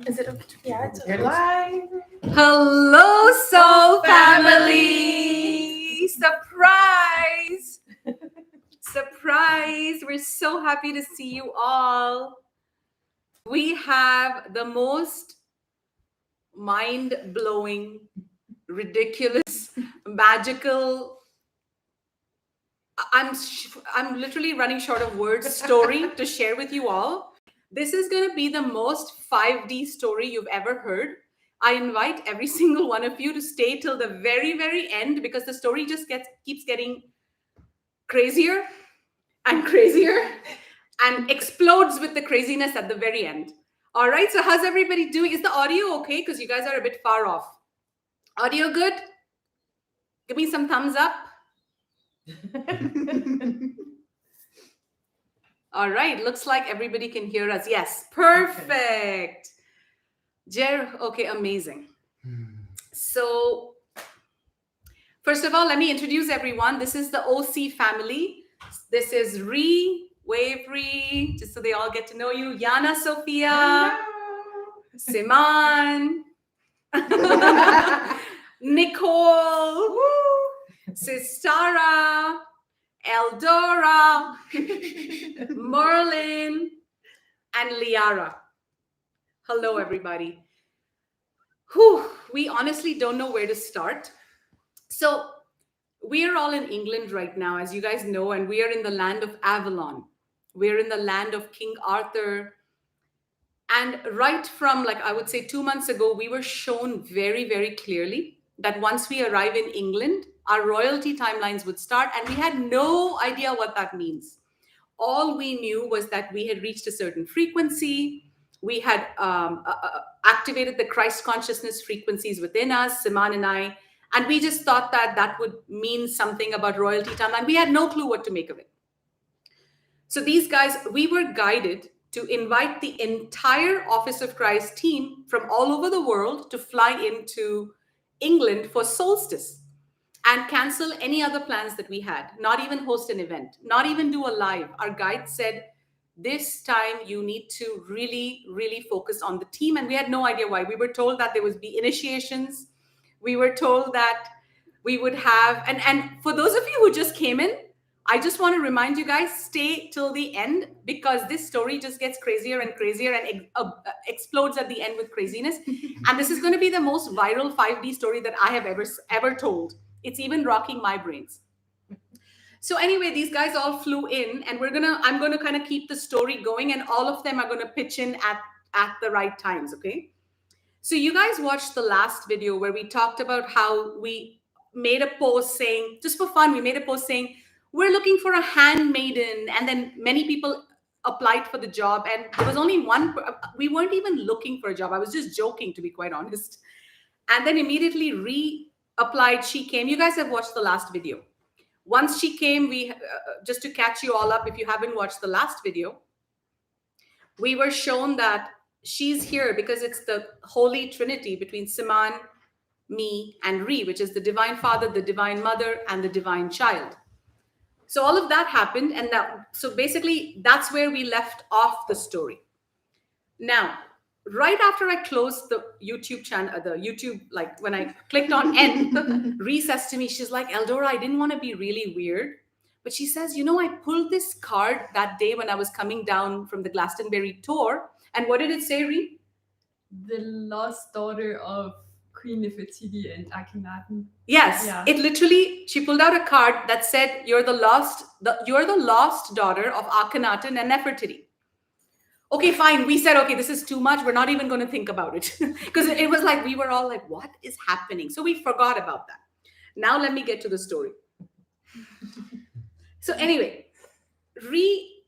Is it okay? Yeah, it's okay. You're live. Hello, Soul Family! Surprise! Surprise! We're so happy to see you all. We have the most mind-blowing, ridiculous, magical, I'm literally running short of words, story to share with you all. This is going to be the most 5D story you've ever heard. I invite every single one of you to stay till the very, very end because the story just keeps getting crazier and crazier and explodes with the craziness at the very end. All right, so how's everybody doing? Is the audio okay? Because you guys are a bit far off. Audio good? Give me some thumbs up. All right, looks like everybody can hear us. Yes, perfect. Okay, amazing. So, first of all, let me introduce everyone. This is the OC family. This is Wave Ree, just so they all get to know you. Yana Sophia, Siman, Nicole, Sistara, EldoRa, Merlin, and Liara. Hello, everybody. We honestly don't know where to start. So we are all in England right now, as you guys know, and we are in the land of Avalon. We're in the land of King Arthur. And right from, like, I would say 2 months ago, we were shown very, very clearly that once we arrive in England, our royalty timelines would start, and we had no idea what that means. All we knew was that we had reached a certain frequency. We had activated the Christ consciousness frequencies within us, Siman and I, and we just thought that that would mean something about royalty timeline. We had no clue what to make of it. So these guys, we were guided to invite the entire Office of Christ team from all over the world to fly into England for Solstice and cancel any other plans that we had, not even host an event, not even do a live. Our guide said, this time you need to really, really focus on the team. And we had no idea why. We were told that there would be initiations. We were told that we would have, and for those of you who just came in, I just want to remind you guys, stay till the end because this story just gets crazier and crazier and explodes at the end with craziness. And this is going to be the most viral 5D story that I have ever told. It's even rocking my brains. So anyway, these guys all flew in, and I'm gonna kind of keep the story going, and all of them are gonna pitch in at the right times, okay? So you guys watched the last video where we talked about how we made a post saying, just for fun, we made a post saying, we're looking for a handmaiden, and then many people applied for the job, and there was only one. We weren't even looking for a job. I was just joking, to be quite honest. And then immediately reapplied. She came. You guys have watched the last video. Once she came, we just to catch you all up, if you haven't watched the last video, we were shown that she's here because it's the Holy Trinity between Siman, me, and Ree, which is the Divine Father, the Divine Mother, and the Divine Child. So all of that happened, and so basically that's where we left off the story. Now, right after I closed the YouTube channel, like when I clicked on end, Ree says to me, she's like, EldoRa, I didn't want to be really weird, but she says, you know, I pulled this card that day when I was coming down from the Glastonbury tour, and what did it say, Ree? The lost daughter of Queen Nefertiti and Akhenaten. Yes, yeah. It literally, she pulled out a card that said, you're the lost daughter of Akhenaten and Nefertiti. Okay, fine. We said, okay, this is too much. We're not even going to think about it. Because it was like, we were all like, what is happening? So we forgot about that. Now let me get to the story. So anyway, Ree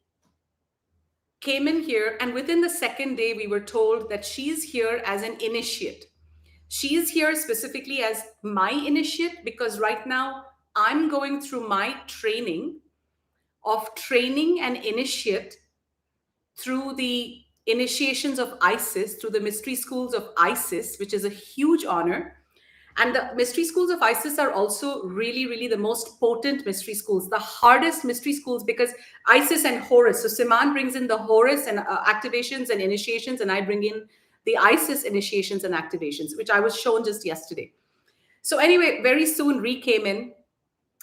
came in here, and within the second day, we were told that she's here as an initiate. She's here specifically as my initiate because right now I'm going through my training and initiate through the initiations of Isis, through the mystery schools of Isis, which is a huge honor. And the mystery schools of Isis are also really, really the most potent mystery schools, the hardest mystery schools, because Isis and Horus. So Siman brings in the Horus and activations and initiations, and I bring in the Isis initiations and activations, which I was shown just yesterday. So anyway, very soon Ree came in,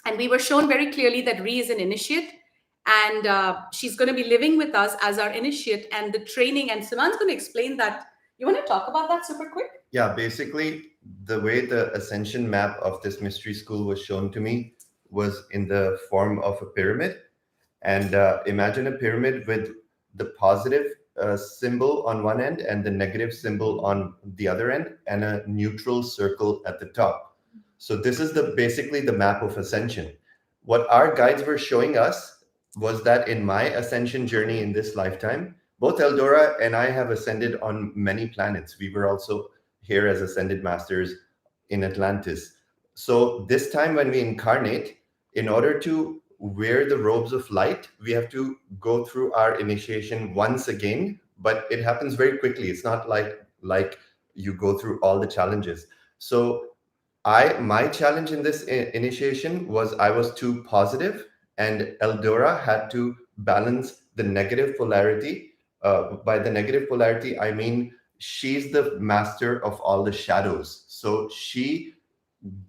and we were shown very clearly that Ree is an initiate, and she's going to be living with us as our initiate, and the training, and Siman's going to explain that. You want to talk about that super quick? Yeah, basically, the way the Ascension Map of this mystery school was shown to me was in the form of a pyramid. And imagine a pyramid with the positive symbol on one end and the negative symbol on the other end, and a neutral circle at the top. So this is basically the map of ascension. What our guides were showing us was that in my ascension journey in this lifetime, both EldoRa and I have ascended on many planets. We were also here as ascended masters in Atlantis. So this time when we incarnate, in order to wear the robes of light, we have to go through our initiation once again, but it happens very quickly. It's not like you go through all the challenges. So my challenge in this initiation was I was too positive, and EldoRa had to balance the negative polarity. By the negative polarity, I mean she's the master of all the shadows. So she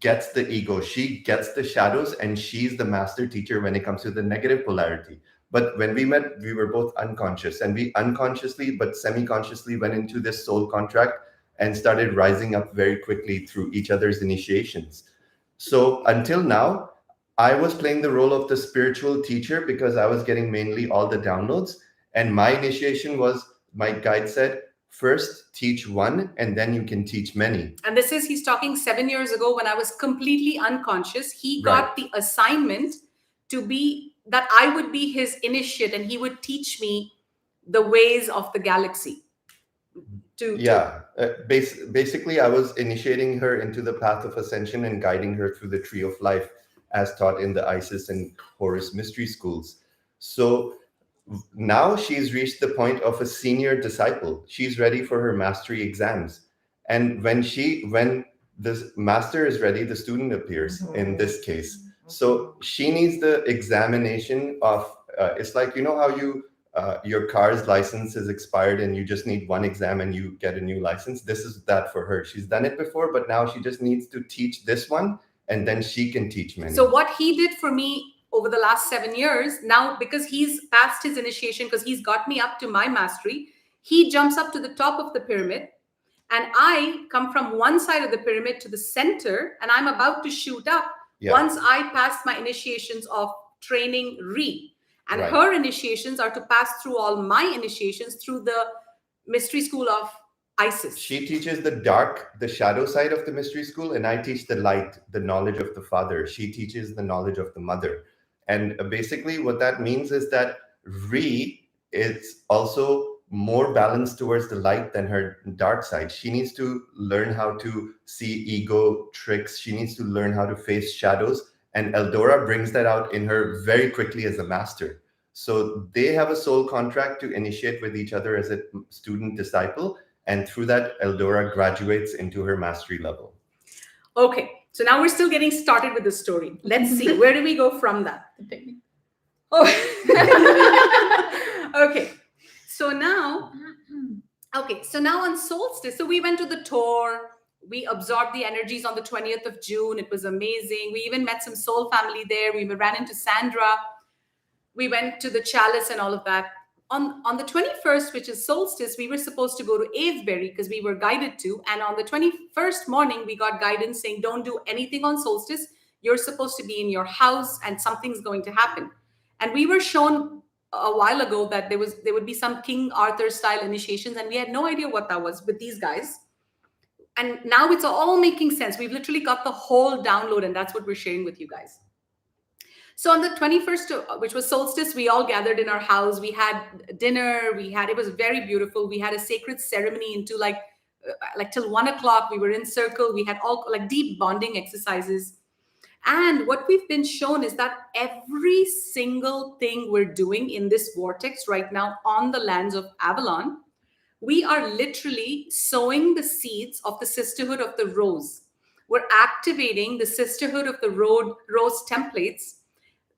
gets the ego, she gets the shadows, and she's the master teacher when it comes to the negative polarity. But when we met, we were both unconscious, and we unconsciously but semi-consciously went into this soul contract and started rising up very quickly through each other's initiations. So until now, I was playing the role of the spiritual teacher because I was getting mainly all the downloads. And my initiation was, my guide said, first teach one and then you can teach many. And he's talking 7 years ago when I was completely unconscious. He got the assignment to be, that I would be his initiate and he would teach me the ways of the galaxy. Basically, I was initiating her into the path of ascension and guiding her through the tree of life as taught in the Isis and Horus mystery schools. So now she's reached the point of a senior disciple. She's ready for her mastery exams. And when the master is ready, the student appears in this case. So she needs the examination of, it's like, you know how your car's license is expired and you just need one exam and you get a new license. This is that for her. She's done it before, but now she just needs to teach this one and then she can teach many. So what he did for me over the last 7 years, now because he's passed his initiation, because he's got me up to my mastery, he jumps up to the top of the pyramid and I come from one side of the pyramid to the center and I'm about to shoot up once I pass my initiations of training Ree. And her initiations are to pass through all my initiations through the mystery school of Isis. She teaches the shadow side of the mystery school, and I teach the light, the knowledge of the Father. She teaches the knowledge of the Mother. And basically what that means is that Ree is also more balanced towards the light than her dark side. She needs to learn how to see ego tricks. She needs to learn how to face shadows. And EldoRa brings that out in her very quickly as a master. So they have a soul contract to initiate with each other as a student disciple. And through that, EldoRa graduates into her mastery level. Okay. So now we're still getting started with the story. Let's see. Where do we go from that? Oh. Okay. So now on Solstice, so we went to the tour. We absorbed the energies on the 20th of June. It was amazing. We even met some soul family there. We ran into Sandra. We went to the chalice and all of that. On the 21st, which is Solstice, we were supposed to go to Avebury because we were guided to. And on the 21st morning, we got guidance saying, don't do anything on Solstice. You're supposed to be in your house and something's going to happen. And we were shown a while ago that there would be some King Arthur style initiations. And we had no idea what that was with these guys. And now it's all making sense. We've literally got the whole download and that's what we're sharing with you guys. So on the 21st, which was Solstice, we all gathered in our house. We had dinner. It was very beautiful. We had a sacred ceremony into like till 1 o'clock. We were in circle. We had all like deep bonding exercises. And what we've been shown is that every single thing we're doing in this vortex right now on the lands of Avalon, we are literally sowing the seeds of the sisterhood of the rose. We're activating the sisterhood of the rose templates,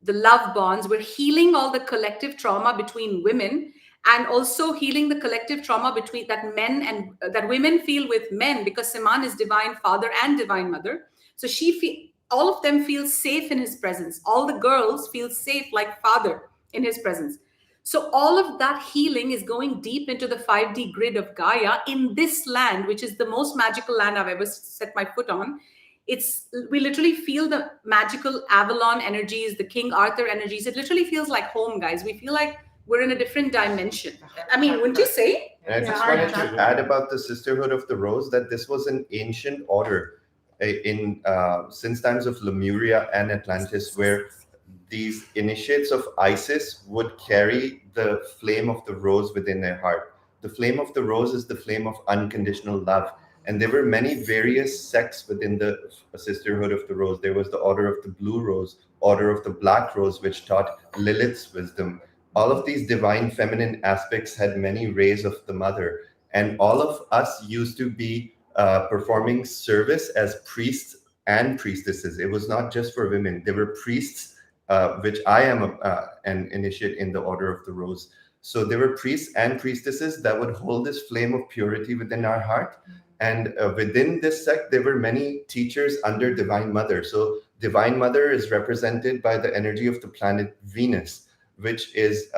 the love bonds. We're healing all the collective trauma between women. and also healing the collective trauma between that men and that women feel with men, because Siman is divine father and divine mother. So all of them feel safe in his presence. All the girls feel safe like father in his presence. So all of that healing is going deep into the 5D grid of Gaia in this land, which is the most magical land I've ever set my foot on. We literally feel the magical Avalon energies, the King Arthur energies. It literally feels like home, guys. We feel like we're in a different dimension. I mean, wouldn't you say? And I just wanted to add about the Sisterhood of the Rose that this was an ancient order since times of Lemuria and Atlantis, where these initiates of Isis would carry the flame of the rose within their heart. The flame of the rose is the flame of unconditional love. And there were many various sects within the Sisterhood of the Rose. There was the Order of the Blue Rose, Order of the Black Rose, which taught Lilith's wisdom. All of these divine feminine aspects had many rays of the mother. And all of us used to be performing service as priests and priestesses. It was not just for women. There were priests, which I am an initiate in the Order of the Rose. So there were priests and priestesses that would hold this flame of purity within our heart. And within this sect, there were many teachers under Divine Mother. So Divine Mother is represented by the energy of the planet Venus, which is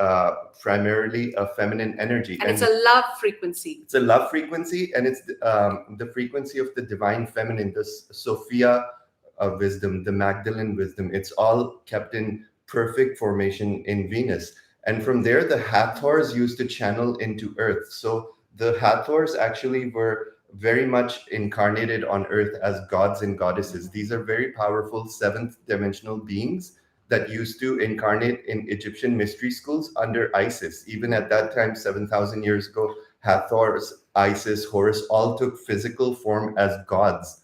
primarily a feminine energy. And it's a love frequency. It's a love frequency, and it's the frequency of the divine feminine, the Sophia wisdom, the Magdalene wisdom. It's all kept in perfect formation in Venus. And from there, the Hathors used to channel into Earth. So the Hathors actually were very much incarnated on Earth as gods and goddesses. These are very powerful seventh dimensional beings that used to incarnate in Egyptian mystery schools under Isis. Even at that time, 7,000 years ago, Hathors, Isis, Horus all took physical form as gods.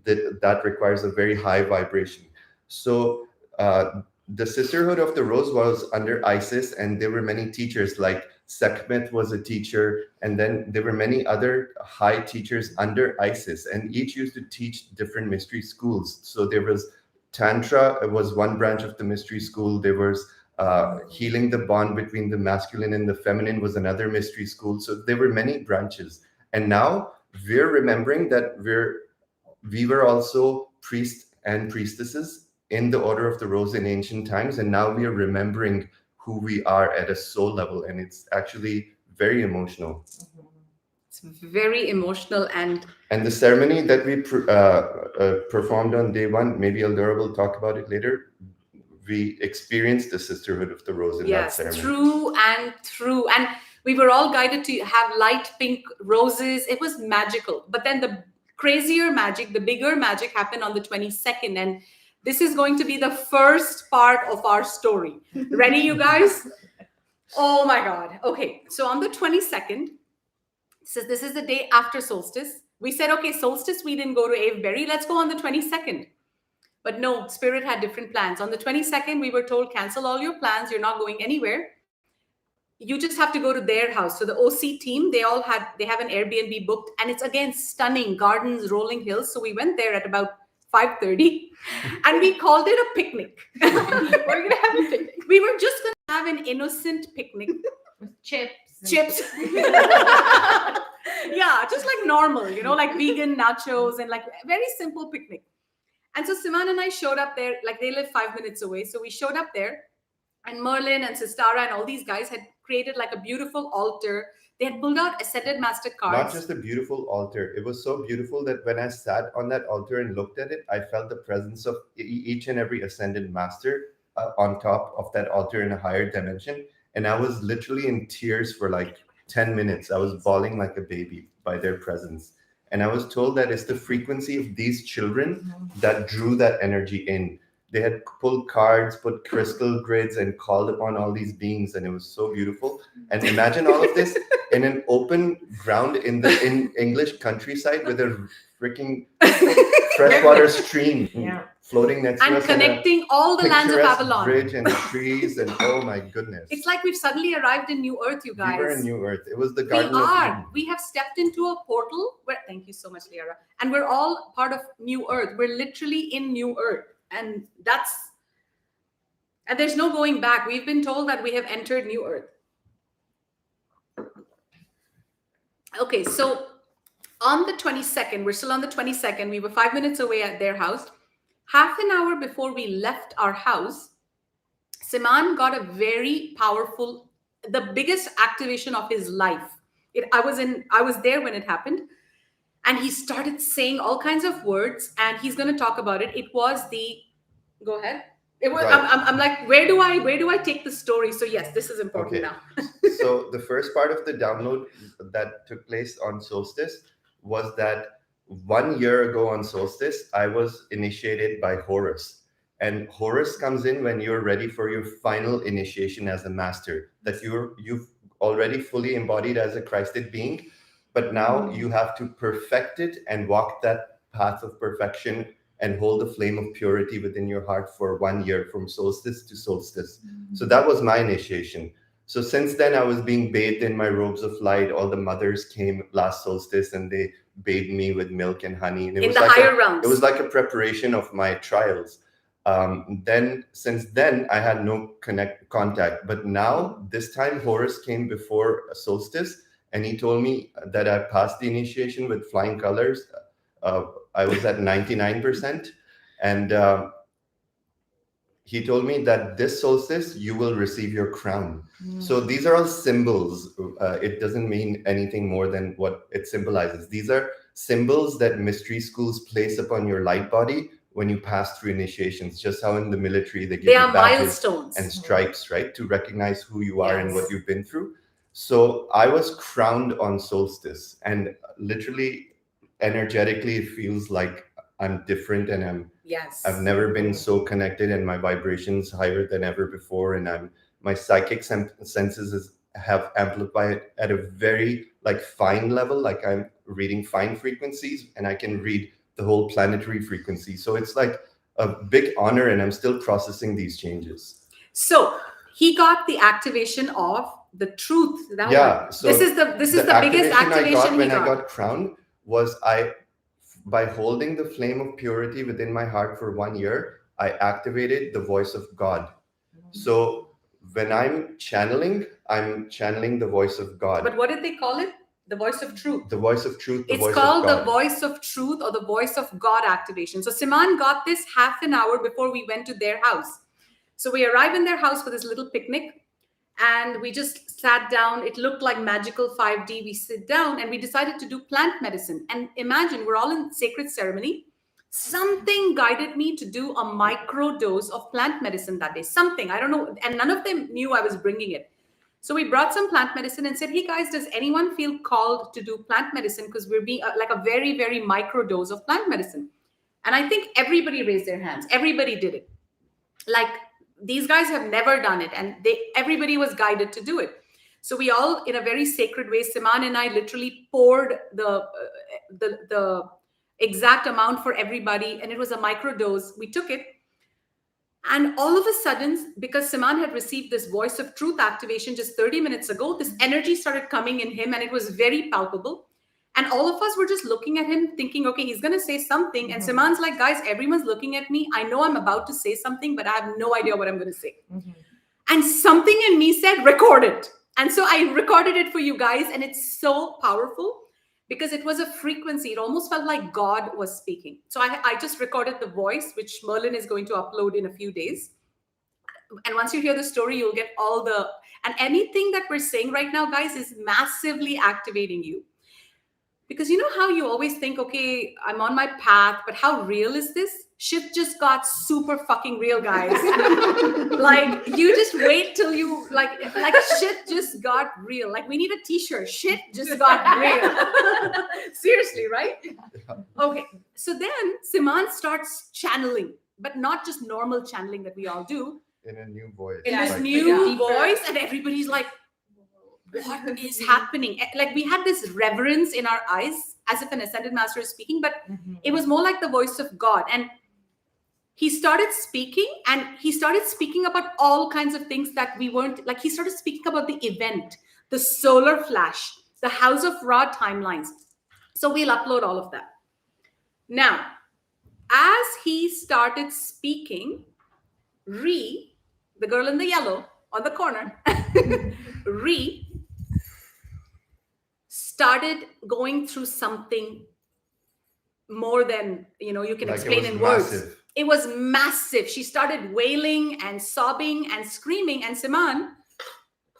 That requires a very high vibration. So the Sisterhood of the Rose was under Isis, and there were many teachers, like Sekhmet was a teacher, and then there were many other high teachers under Isis, and each used to teach different mystery schools. So there was Tantra was one branch of the mystery school. There was healing the bond between the masculine and the feminine was another mystery school. So there were many branches. And now we're remembering that we were also priests and priestesses in the Order of the Rose in ancient times. And now we are remembering who we are at a soul level. And it's actually very emotional. It's very emotional. And the ceremony that we performed on day one, maybe EldoRa will talk about it later. We experienced the Sisterhood of the Rose in that ceremony. True. And we were all guided to have light pink roses. It was magical. But then the crazier magic, the bigger magic happened on the 22nd. And this is going to be the first part of our story. Ready, you guys? Oh my God. Okay, so on the 22nd, this is the day after solstice. We said, okay, solstice, we didn't go to Avebury. Let's go on the 22nd. But no, Spirit had different plans. On the 22nd, we were told, cancel all your plans. You're not going anywhere. You just have to go to their house. So the OC team, they have an Airbnb booked, and it's again stunning, gardens, rolling hills. So we went there at about 5:30 and we called it a picnic. We're gonna have a picnic. We were just gonna have an innocent picnic With chips. Yeah, just like normal, like vegan nachos and like very simple picnic. And so Siman and I showed up there, like they live 5 minutes away. So we showed up there, and Merlin and Sistara and all these guys had created like a beautiful altar. They had pulled out Ascended Master cards. Not just a beautiful altar. It was so beautiful that when I sat on that altar and looked at it, I felt the presence of each and every Ascended Master on top of that altar in a higher dimension. And I was literally in tears for like 10 minutes. I was bawling like a baby by their presence. And I was told that it's the frequency of these children that drew that energy in. They had pulled cards, put crystal grids, and called upon all these beings, and it was so beautiful. And imagine all of this in an open ground in English countryside with a freaking freshwater stream floating next to us, and connecting all the lands of Avalon. Bridge and trees, and oh my goodness! It's like we've suddenly arrived in New Earth, you guys. We were in New Earth. It was the Garden of Eden. We have stepped into a portal. Thank you so much, Liara. And we're all part of New Earth. We're literally in New Earth. And there's no going back. We've been told that we have entered New Earth. Okay, so on the 22nd, we're still on the 22nd. We were 5 minutes away at their house. Half an hour before we left our house, Siman got a very powerful, the biggest activation of his life. I was there when it happened, and he started saying all kinds of words, and he's going to talk about it. It was the, go ahead. It was. Right. I'm like, where do I take the story? So yes, this is important Okay. now. So the first part of the download that took place on Solstice was that 1 year ago on Solstice, I was initiated by Horus. And Horus comes in when you're ready for your final initiation as a master, that you've already fully embodied as a Christed being, but now you have to perfect it and walk that path of perfection and hold the flame of purity within your heart for 1 year, from solstice to solstice. So that was my initiation. So since then, I was being bathed in my robes of light. All the mothers came last solstice and they bathed me with milk and honey. And in the higher realms. It was like a preparation of my trials. Then since then, I had no contact. But now, this time, Horus came before solstice, and he told me that I passed the initiation with flying colors. I was at 99%, and he told me that this solstice you will receive your crown. So these are all symbols. It doesn't mean anything more than what it symbolizes. These are symbols that mystery schools place upon your light body when you pass through initiations. Just how in the military they give They you are badges milestones and stripes, right, to recognize who you are and what Yes. you've been through. So I was crowned on solstice, and literally energetically it feels like I'm different, and Yes. I've never been so connected, and my vibrations higher than ever before, and my psychic senses have amplified at a very like fine level, like I'm reading fine frequencies, and I can read the whole planetary frequency. So it's like a big honor, and I'm still processing these changes. So he got the activation of the truth. That Yeah. one. So this is the biggest activation when I got crowned was by holding the flame of purity within my heart for 1 year, I activated the voice of God. So when I'm channeling the voice of God. But what did they call it? The voice of truth. The voice of truth. It's called the voice of truth, or the voice of God activation. So Siman got this half an hour before we went to their house. So we arrived in their house for this little picnic, and we just sat down. It looked like magical 5D. We sit down and we decided to do plant medicine. And imagine, we're all in sacred ceremony. Something guided me to do a micro dose of plant medicine that day. Something, I don't know. And none of them knew I was bringing it. So we brought some plant medicine and said, hey guys, does anyone feel called to do plant medicine? Because we're being like a very, very micro dose of plant medicine. And I think everybody raised their hands. Everybody did it. Like, these guys have never done it, and everybody was guided to do it. So we all, in a very sacred way, Siman and I literally poured the exact amount for everybody, and it was a micro dose. We took it, and all of a sudden, because Siman had received this voice of truth activation just 30 minutes ago, this energy started coming in him, and it was very palpable. And all of us were just looking at him thinking, okay, he's going to say something. And Siman's like, guys, everyone's looking at me. I know I'm about to say something, but I have no idea what I'm going to say. And something in me said, record it. And so I recorded it for you guys. And it's so powerful because it was a frequency. It almost felt like God was speaking. So I just recorded the voice, which Merlin is going to upload in a few days. And once you hear the story, you'll get and anything that we're saying right now, guys, is massively activating you. Because you know how you always think, okay, I'm on my path, but how real is this? Shit just got super fucking real, guys. Like, you just wait till you, like shit just got real. Like, we need a t-shirt. Shit just got real. Seriously, right? Okay. So then Siman starts channeling, but not just normal channeling that we all do. In a new voice. In this like new deeper voice, and everybody's like, what is happening? Like, we had this reverence in our eyes as if an ascended master is speaking, but it was more like the voice of God. And he started speaking, and he started speaking about all kinds of things that we weren't, like, he started speaking about the event, the solar flash, the House of Ra timelines. So we'll upload all of that. Now, as he started speaking, Ree, the girl in the yellow on the corner, Ree started going through something more than, you can Like explain it was in words. massive. It was massive. She started wailing and sobbing and screaming. And Siman,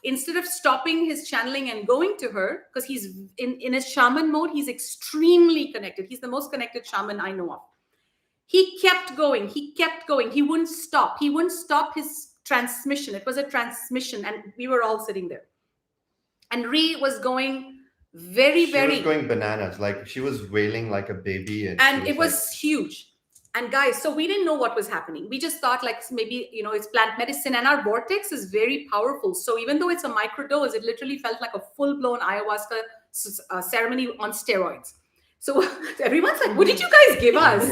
instead of stopping his channeling and going to her, because he's in his shaman mode, he's extremely connected. He's the most connected shaman I know of. He kept going. He kept going. He wouldn't stop. He wouldn't stop his transmission. It was a transmission, and we were all sitting there. And Ree was going very, She very... was going bananas. Like she was wailing like a baby. And it was huge. And guys, so we didn't know what was happening. We just thought like maybe, it's plant medicine, and our vortex is very powerful. So even though it's a microdose, it literally felt like a full-blown ayahuasca ceremony on steroids. So everyone's like, what did you guys give us?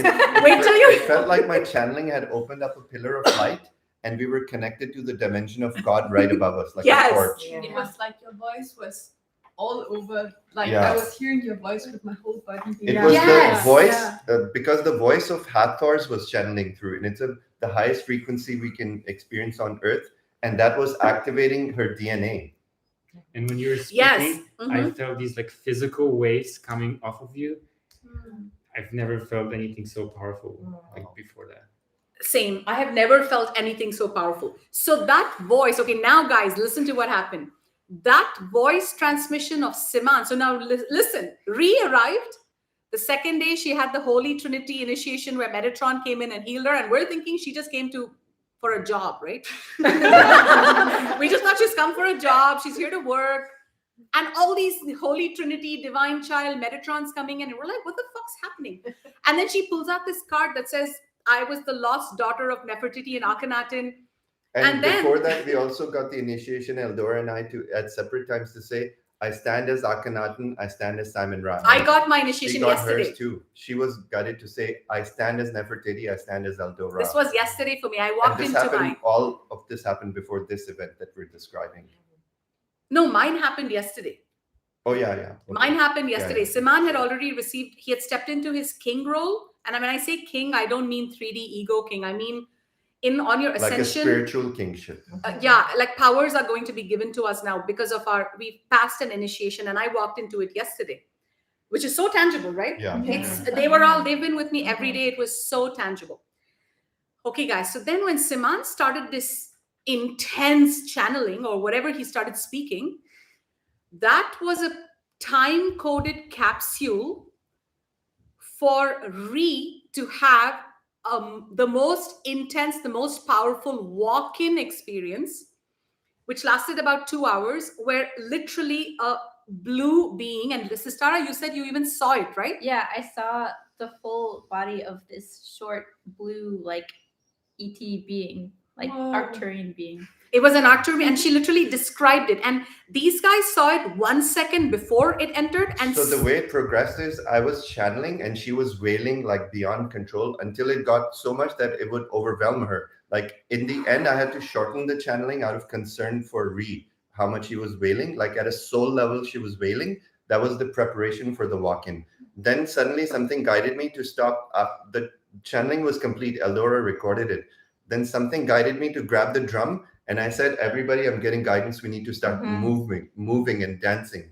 Wait till you... It felt like my channeling had opened up a pillar of light, and we were connected to the dimension of God right above us, like Yes. a torch. Yeah. It was like your voice was all over. Like Yeah. I was hearing your voice with my whole body. It Yeah. was Yes. the voice, Yeah. because the voice of Hathors was channeling through, and it's the highest frequency we can experience on Earth, and that was activating her DNA. And when you were speaking, Yes. I felt these like physical waves coming off of you. Mm. I've never felt anything so powerful like before that. Same. I have never felt anything so powerful. So that voice, okay, now guys, listen to what happened. That voice transmission of Siman. So now listen, Ree arrived. The second day, she had the Holy Trinity initiation where Metatron came in and healed her. And we're thinking she just came for a job, right? We just thought she's come for a job. She's here to work. And all these Holy Trinity, Divine Child, Metatrons coming in. And we're like, what the fuck's happening? And then she pulls out this card that says, I was the lost daughter of Nefertiti and Akhenaten. And then- before that, we also got the initiation, EldoRa and I, at separate times to say, I stand as Akhenaten, I stand as Simon Ra. I got my She initiation got yesterday. hers too. She was guided to say, I stand as Nefertiti, I stand as EldoRa. This was yesterday for me. I and walked this into happened, mine. all of this happened before this event that we're describing. No, mine happened yesterday. Oh, yeah, yeah. Okay. Mine happened yesterday. yeah. Siman had already received, he had stepped into his king role. And when I say king, I don't mean 3D ego king. I mean, on your Like a ascension, spiritual kingship. like powers are going to be given to us now because of we've passed an initiation, and I walked into it yesterday, which is so tangible, right? Yeah. They've been with me every day. It was so tangible. Okay, guys. So then when Siman started this intense channeling or whatever he started speaking, that was a time-coded capsule for Ree to have the most intense, the most powerful walk-in experience, which lasted about 2 hours, where literally a blue being, and Sistara, you said you even saw it, right? Yeah, I saw the full body of this short blue, like ET being, like Whoa. Arcturian being. It was an Arcturian, and she literally described it. And these guys saw it 1 second before it entered. And So the way it progressed is I was channeling and she was wailing like beyond control until it got so much that it would overwhelm her. Like in the end, I had to shorten the channeling out of concern for Ree, how much she was wailing. Like at a soul level, she was wailing. That was the preparation for the walk-in. Then suddenly something guided me to stop. The channeling was complete. EldoRa recorded it. Then something guided me to grab the drum. And I said, everybody, I'm getting guidance. We need to start moving and dancing.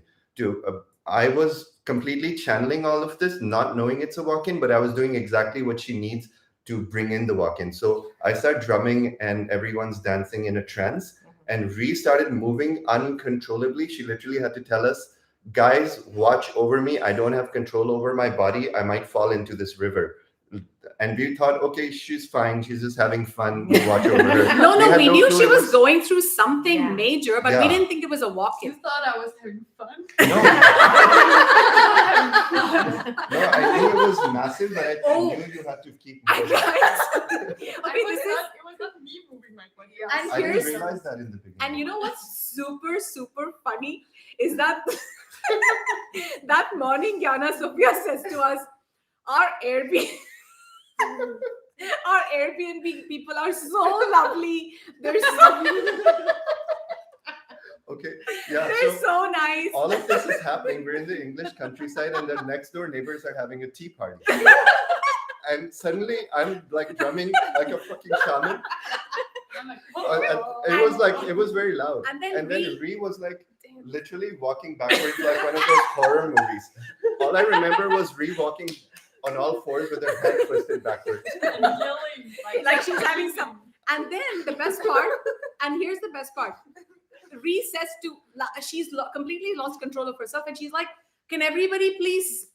I was completely channeling all of this, not knowing it's a walk-in, but I was doing exactly what she needs to bring in the walk-in. So I start drumming and everyone's dancing in a trance. And Ree started moving uncontrollably. She literally had to tell us, guys, watch over me. I don't have control over my body. I might fall into this river. And we thought, okay, she's fine. She's just having fun. We'll watch over her. No, we knew clue she it was going through something Yeah. major, but we Yeah. didn't think it was a You walk-in. thought I was having fun? No, no, I knew it was massive, but I Oh. knew you had to keep I moving. Okay, this is, It was not me moving my body. And I didn't here's- realize that in the beginning. and you know what's super funny is that that morning Gyana Sophia says to us, our Airbnb people are so lovely. They're Okay, yeah. they're So so nice. all of this is happening. We're in the English countryside, and the next door neighbors are having a tea party. And suddenly, I'm like drumming like a fucking shaman. I'm like, And it was very loud. And then Ree was like, literally walking backwards like one of those horror movies. All I remember was Ree walking on all fours with her head twisted backwards. And yelling Like she's having some. And then the best part, and here's the best part. Ree says she's completely lost control of herself, and she's like, can everybody please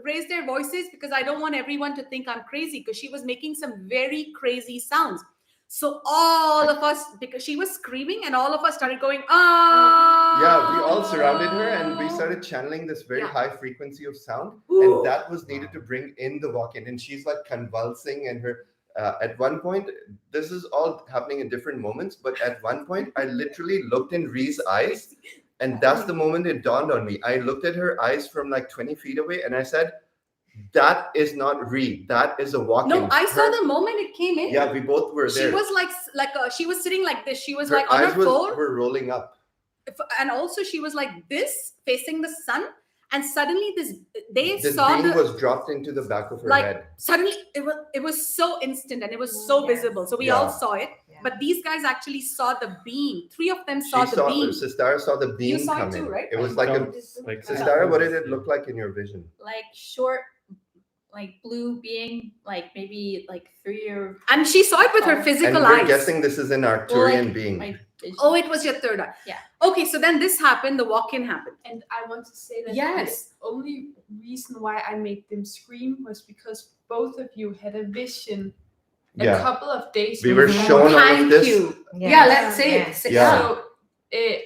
raise their voices, because I don't want everyone to think I'm crazy, because she was making some very crazy sounds. So all of us, because she was screaming, and all of us started going, ah. Yeah, we all surrounded her and we started channeling this very high frequency of sound. Ooh. And that was needed to bring in the walk-in. And she's like convulsing, and her at one point, this is all happening in different moments, but at one point I literally looked in Ree's eyes, and that's the moment it dawned on me. I looked at her eyes from like 20 feet away and I said, that is not Ree, that is a walk-in. No, I saw the moment it came in. Yeah, we both were there. She was she was sitting like this. She was her like on eyes her phone. were rolling up. And also she was like this, facing the sun. And suddenly this This saw beam was dropped into the back of her head. Suddenly it was so instant and it was so visible. So we all saw it. Yeah. But these guys actually saw the beam. 3 of them saw She the beam. Sistara saw the beam You saw it come too, in. right? It was like a Sistara, what did it look like in your vision? Like short, like blue being, like maybe like 3 or. And she saw it with her And physical we're eyes. guessing this is an Arcturian being. My vision. Oh, it was your third eye. Yeah. Okay, so then this happened. The walk-in happened. And I want to say that Yes. the only reason why I made them scream was because both of you had a vision a Yeah. couple of days We were before. shown all of Thank this. you. Yeah, let's say it. Say- Yeah. So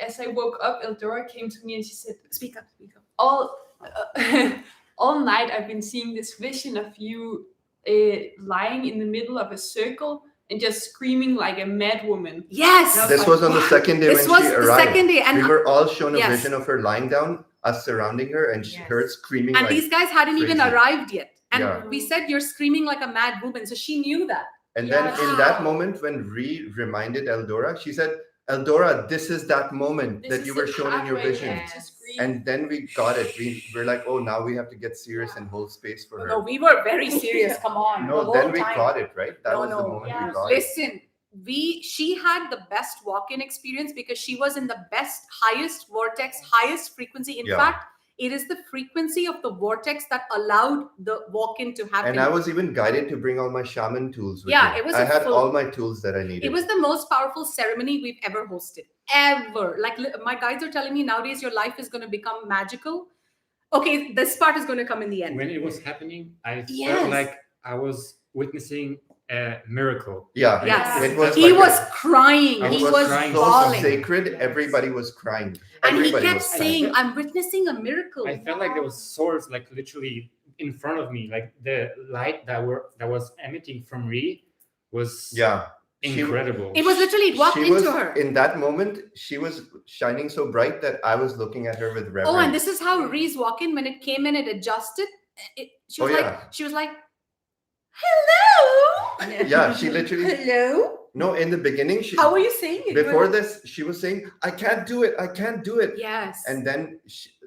as I woke up, EldoRa came to me and she said, Speak up, speak up. all night I've been seeing this vision of you lying in the middle of a circle and just screaming like a mad woman. Yes. This was on the second day This when was she the arrived. second day. And We were all shown a Yes. vision of her lying down, us surrounding her, and Yes. her screaming and like these guys hadn't even crazy. arrived yet. And Yeah. we said, you're screaming like a mad woman. So she knew that. And then Yeah. in that moment, when Ree reminded EldoRa, she said, EldoRa, this is that moment This that is you the were shown in your pathway vision. Yeah. to scream. And then we got it. We're like, oh, now we have to get serious and hold space for her. No, we were very serious. Come on. the No, whole then we time. got it, right? That No, was the no. moment Yeah. we got it. Listen, she had the best walk-in experience because she was in the best, highest vortex, highest frequency. In Yeah. fact, it is the frequency of the vortex that allowed the walk-in to happen. And I was even guided to bring all my shaman tools with Yeah, me. it was I a had full- all my tools that I needed. It was the most powerful ceremony we've ever hosted. Ever. Like my guides are telling me nowadays your life is going to become magical. Okay, this part is going to come in the end. When it was happening, I Yes. felt like I was witnessing a miracle. Yeah. Yes. It was He like was crying. I He was was crying. so bawling. sacred. Everybody was crying. And he Everybody kept was crying. saying, I'm witnessing a miracle. I felt like there was swords like literally in front of me. Like the light that was emitting from Ree was Yeah. She- incredible. It was literally, it walked she into was, her. In that moment, she was shining so bright that I was looking at her with reverence. Oh, and this is how Ree's walk-in, when it came in, it adjusted. She was like, hello. Yeah, she literally. Hello. No, in the beginning, How are you saying it? before this, she was saying, I can't do it. I can't do it. Yes. And then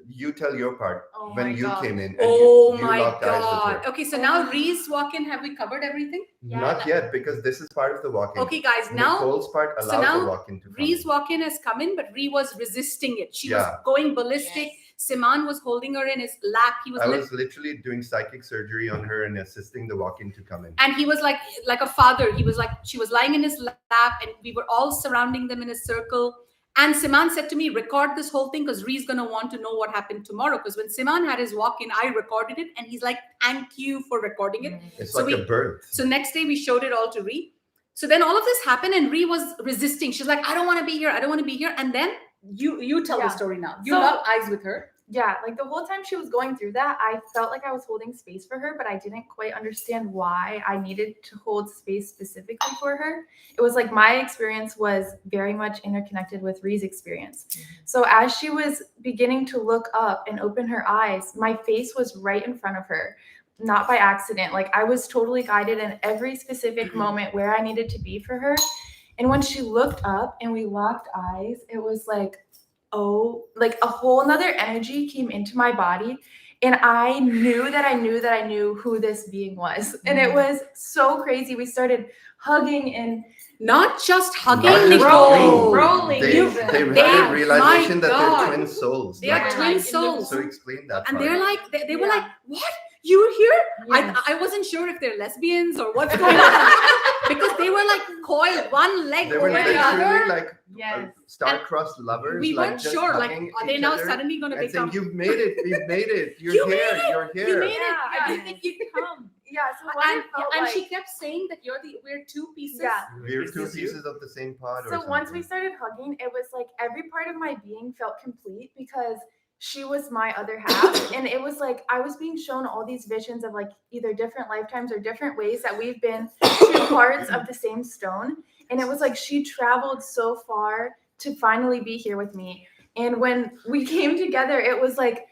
you tell your part Oh when my you God. came in. And Oh you my locked eyes with God. her. Okay, so now Ree's walk-in, have we covered everything? Not yet, because this is part of the walk-in. Okay, guys, now Nicole's part so allowed now the walk-in to come Ree's in. walk-in has come in, but Ree was resisting it. She was Yeah. going ballistic. Yes. Siman was holding her in his lap. He was, I was literally doing psychic surgery on her and assisting the walk-in to come in. and he was like a father. He was like, she was lying in his lap, and we were all surrounding them in a circle. And Siman said to me, record this whole thing because Ree's going to want to know what happened tomorrow. Because when Siman had his walk-in, I recorded it. And he's like, thank you for recording it. It's So like a we- birth. So next day we showed it all to Ree. So then all of this happened and Ree was resisting. She's like, I don't want to be here. I don't want to be here. And then you tell the Yeah. story now. You So- lock eyes with her. Yeah, like the whole time she was going through that, I felt like I was holding space for her, but I didn't quite understand why I needed to hold space specifically for her. It was like my experience was very much interconnected with Ree's experience. So as she was beginning to look up and open her eyes, my face was right in front of her, not by accident. Like I was totally guided in every specific moment where I needed to be for her. And when she looked up and we locked eyes, it was like, oh, like a whole nother energy came into my body. And I knew that I knew who this being was. And it was so crazy. We started hugging and Not just hugging, Not just Nicole. rolling. They You- had a my realization that God. they're twin souls. They are Like, twin in the- souls. so explain that And part. they're like, they were Yeah. like, what? You're here? Yes. I wasn't sure if they're lesbians or what's going on. Because they were like coiled, one leg They over were the literally other. like yes. star-crossed lovers. We like weren't just sure, like, hugging are they each now other suddenly going to and saying, become... "You've made it. We've made it. You're You here. made it. You're We here." made it. Yeah, I I didn't think you'd come. Yeah, so what And, it felt and like, she kept saying that we're two pieces. Yeah. We're Is two this you? pieces of the same pod. so once we started hugging, it was like every part of my being felt complete because she was my other half. And it was like I was being shown all these visions of like either different lifetimes or different ways that we've been two parts of the same stone. And it was like she traveled so far to finally be here with me. And when we came together, it was like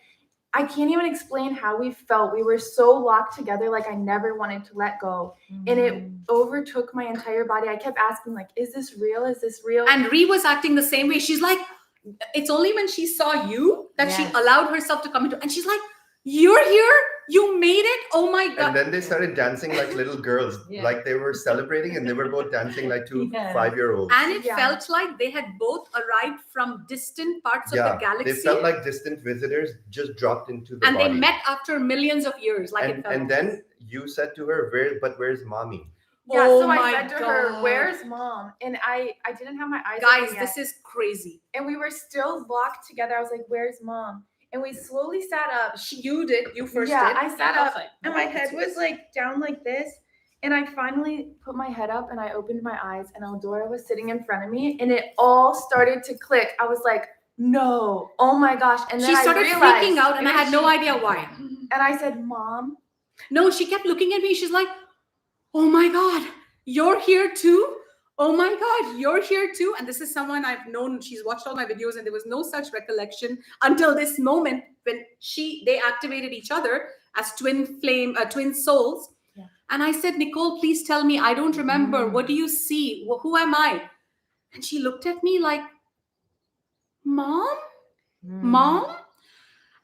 I can't even explain how we felt. We were so locked together, like I never wanted to let go. And it overtook my entire body. I kept asking, like, is this real? Is this real? And Ree was acting the same way. She's like, it's only when she saw you that she Yes. allowed herself to come into, and she's like, you're here? You made it? Oh my And God. then they started dancing like little girls, Yeah. like they were celebrating, and they were both dancing like two Yeah. 5-year-olds. And it Yeah. felt like they had both arrived from distant parts of the galaxy. they felt like distant visitors just dropped into the and body. they met after millions of years. Like it and, felt. and then you said to her, where's mommy? Yeah, Oh so I my said to her, God. "Where's mom?" And I didn't have my eyes Guys, open yet. this is crazy. And we were still locked together. I was like, "Where's mom?" And we slowly sat up. You did. You first yeah, did. I sat I was up, like, and my head was like down like this. And I finally put my head up, and I opened my eyes, and EldoRa was sitting in front of me, and it all started to click. I was like, "No, oh my gosh!" And then She started I realized, freaking out, and I had no idea why. And I said, "Mom." No, she kept looking at me. She's like, oh my God, you're here too? Oh my God, you're here too? And this is someone I've known. She's watched all my videos, and there was no such recollection until this moment when they activated each other as twin souls. Yeah. And I said, Nicole, please tell me. I don't remember. What do you see? Who am I? And she looked at me like, Mom? Mom?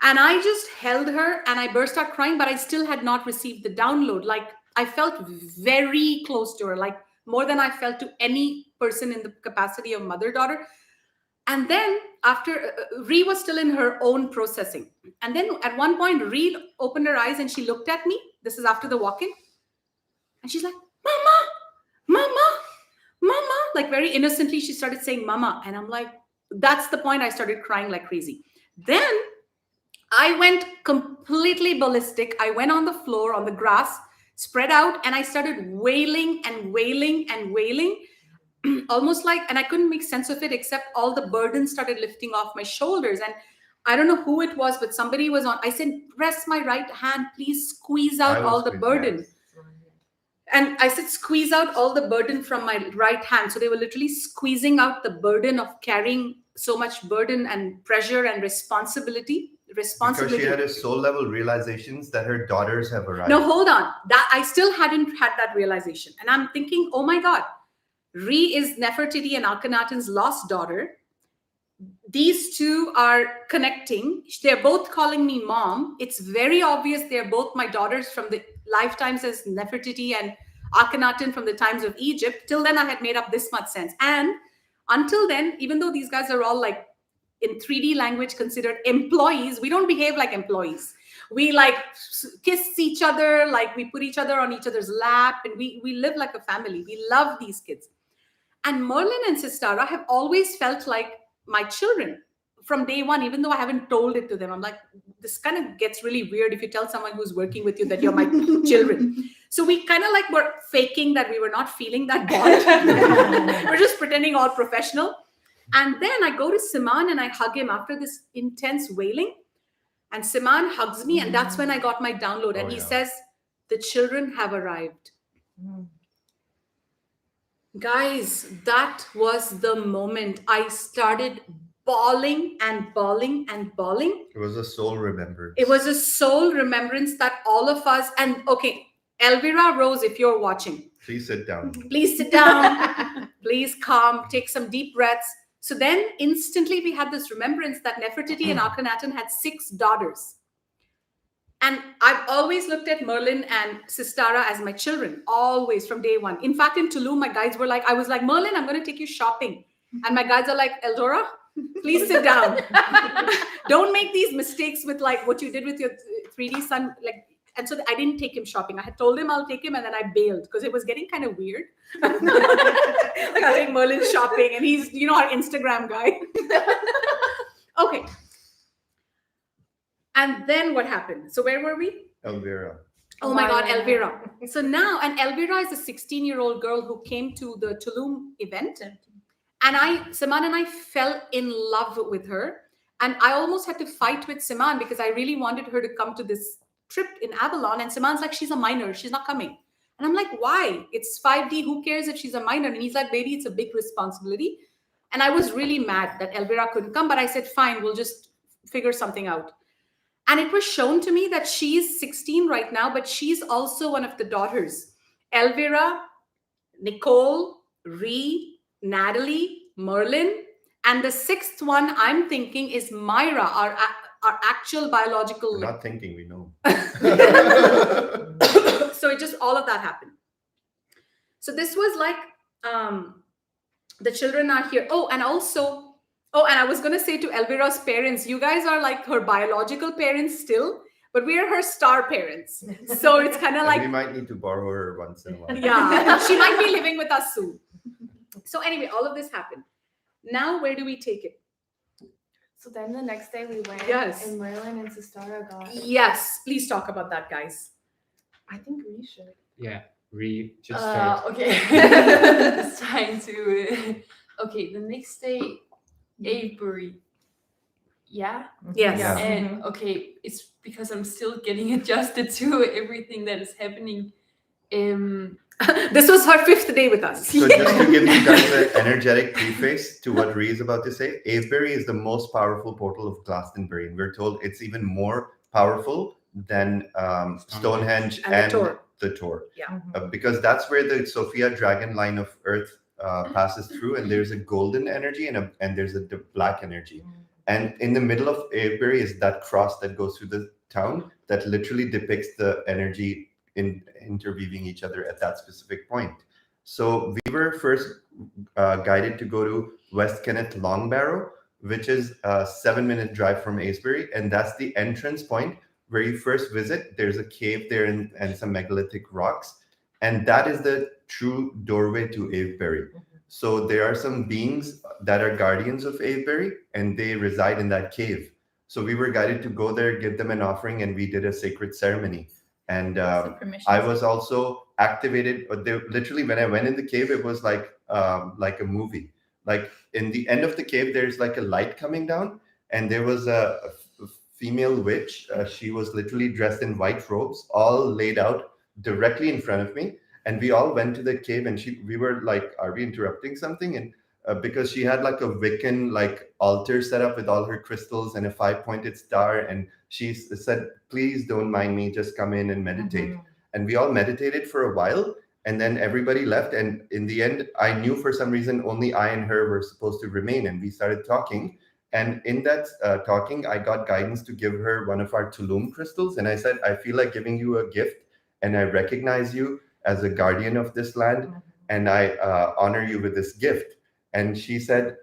And I just held her and I burst out crying, but I still had not received the download. Like I felt very close to her, like more than I felt to any person in the capacity of mother-daughter. And then after, Ree was still in her own processing. And then at one point, Ree opened her eyes and she looked at me. This is after the walk-in. And she's like, Mama, Mama, Mama. Like very innocently, she started saying Mama. And I'm like, that's the point I started crying like crazy. Then I went completely ballistic. I went on the floor, on the grass, spread out, and I started wailing and wailing and wailing. Almost like, and I couldn't make sense of it, except all the burden started lifting off my shoulders. And I don't know who it was, but somebody was on. I said, press my right hand, please squeeze out all the burden. And I said, squeeze out all the burden from my right hand. So they were literally squeezing out the burden of carrying so much burden and pressure and responsibility. Because she had a soul level realizations that her daughters have arrived. No, hold on. That I still hadn't had that realization. And I'm thinking, oh my God, Ree is Nefertiti and Akhenaten's lost daughter. These two are connecting. They're both calling me mom. It's very obvious they're both my daughters from the lifetimes as Nefertiti and Akhenaten from the times of Egypt. Till then, I had made up this much sense. And until then, even though these guys are all like in 3D language considered employees, we don't behave like employees. We like kiss each other, like we put each other on each other's lap, and we live like a family. We love these kids. And Merlin and Sistara have always felt like my children from day one, even though I haven't told it to them. I'm like, this kind of gets really weird if you tell someone who's working with you that you're my children. So we kind of like were faking that we were not feeling that bond. We're just pretending all professional. And then I go to Siman and I hug him after this intense wailing. And Siman hugs me, and that's when I got my download. And he says, the children have arrived. Guys, that was the moment I started bawling and bawling and bawling. It was a soul remembrance. It was a soul remembrance that all of us, and okay, Elvira Rose, if you're watching, Please sit down. please sit down, please calm, take some deep breaths. So then instantly we had this remembrance that Nefertiti and Akhenaten had 6 daughters. And I've always looked at Merlin and Sistara as my children, always from day one. In fact, in Tulum, my guides were like, I was like, Merlin, I'm going to take you shopping. And my guides are like, EldoRa, please sit down. Don't make these mistakes with like what you did with your 3D son. Like, and so I didn't take him shopping. I had told him I'll take him, and then I bailed because it was getting kind of weird. Like I'll take Merlin shopping, and he's, you know, our Instagram guy. Okay. And then what happened? So where were we? EldoRa. Oh my God, EldoRa. So now, and EldoRa is a 16-year-old girl who came to the Tulum event. And Siman and I fell in love with her. And I almost had to fight with Siman because I really wanted her to come to this trip in Avalon. And Siman's like, she's a minor, she's not coming. And I'm like, why? It's 5D, who cares if she's a minor? And he's like, baby, it's a big responsibility. And I was really mad that EldoRa couldn't come, but I said, fine, we'll just figure something out. And it was shown to me that she's 16 right now, but she's also one of the daughters. EldoRa, Nicole, Ree, Natalie, Merlin, and the sixth one I'm thinking is Myra, our actual biological. We're not thinking, we know. So it just, all of that happened. So this was like, the children are here. Oh, and I was going to say to EldoRa's parents, you guys are like her biological parents still, but we are her star parents. So it's kind of like, we might need to borrow her once in a while. yeah, she might be living with us soon. So anyway, all of this happened. Now, where do we take it? So then the next day we went, Yes. and Merlin and Sistara got. Yes, please talk about that, guys. I think we should. Yeah, we should start. Okay. It's time to. Okay, the next day, Avebury. Yeah. Yes. Yeah. And okay, it's because I'm still getting adjusted to everything that is happening. This was her 5th day with us. So just to give you guys an energetic preface to what Ree is about to say, Avebury is the most powerful portal of Glastonbury, and we're told it's even more powerful than Stonehenge and the Tor. Yeah. Because that's where the Sophia dragon line of Earth passes through, and there's a golden energy and there's a black energy. And in the middle of Avebury is that cross that goes through the town that literally depicts the energy interweaving each other at that specific point. So we were first guided to go to West Kenneth Long Barrow, which is a 7-minute drive from Avebury, and that's the entrance point where you first visit. There's a cave there and some megalithic rocks, and that is the true doorway to Avebury. So there are some beings that are guardians of Avebury, and they reside in that cave. So we were guided to go there, give them an offering, and we did a sacred ceremony. And I was also activated. Literally, when I went in the cave, it was like a movie. Like in the end of the cave, there's like a light coming down, and there was a female witch. She was literally dressed in white robes, all laid out directly in front of me. And we all went to the cave, and we were like, "Are we interrupting something?" And because she had like a Wiccan like altar set up with all her crystals and a 5-pointed star, and she said, "Please don't mind me, just come in and meditate." And we all meditated for a while, and then everybody left. And in the end, I knew for some reason only I and her were supposed to remain, and we started talking. And in that talking, I got guidance to give her one of our Tulum crystals, and I said, "I feel like giving you a gift, and I recognize you as a guardian of this land, and I honor you with this gift." And she said,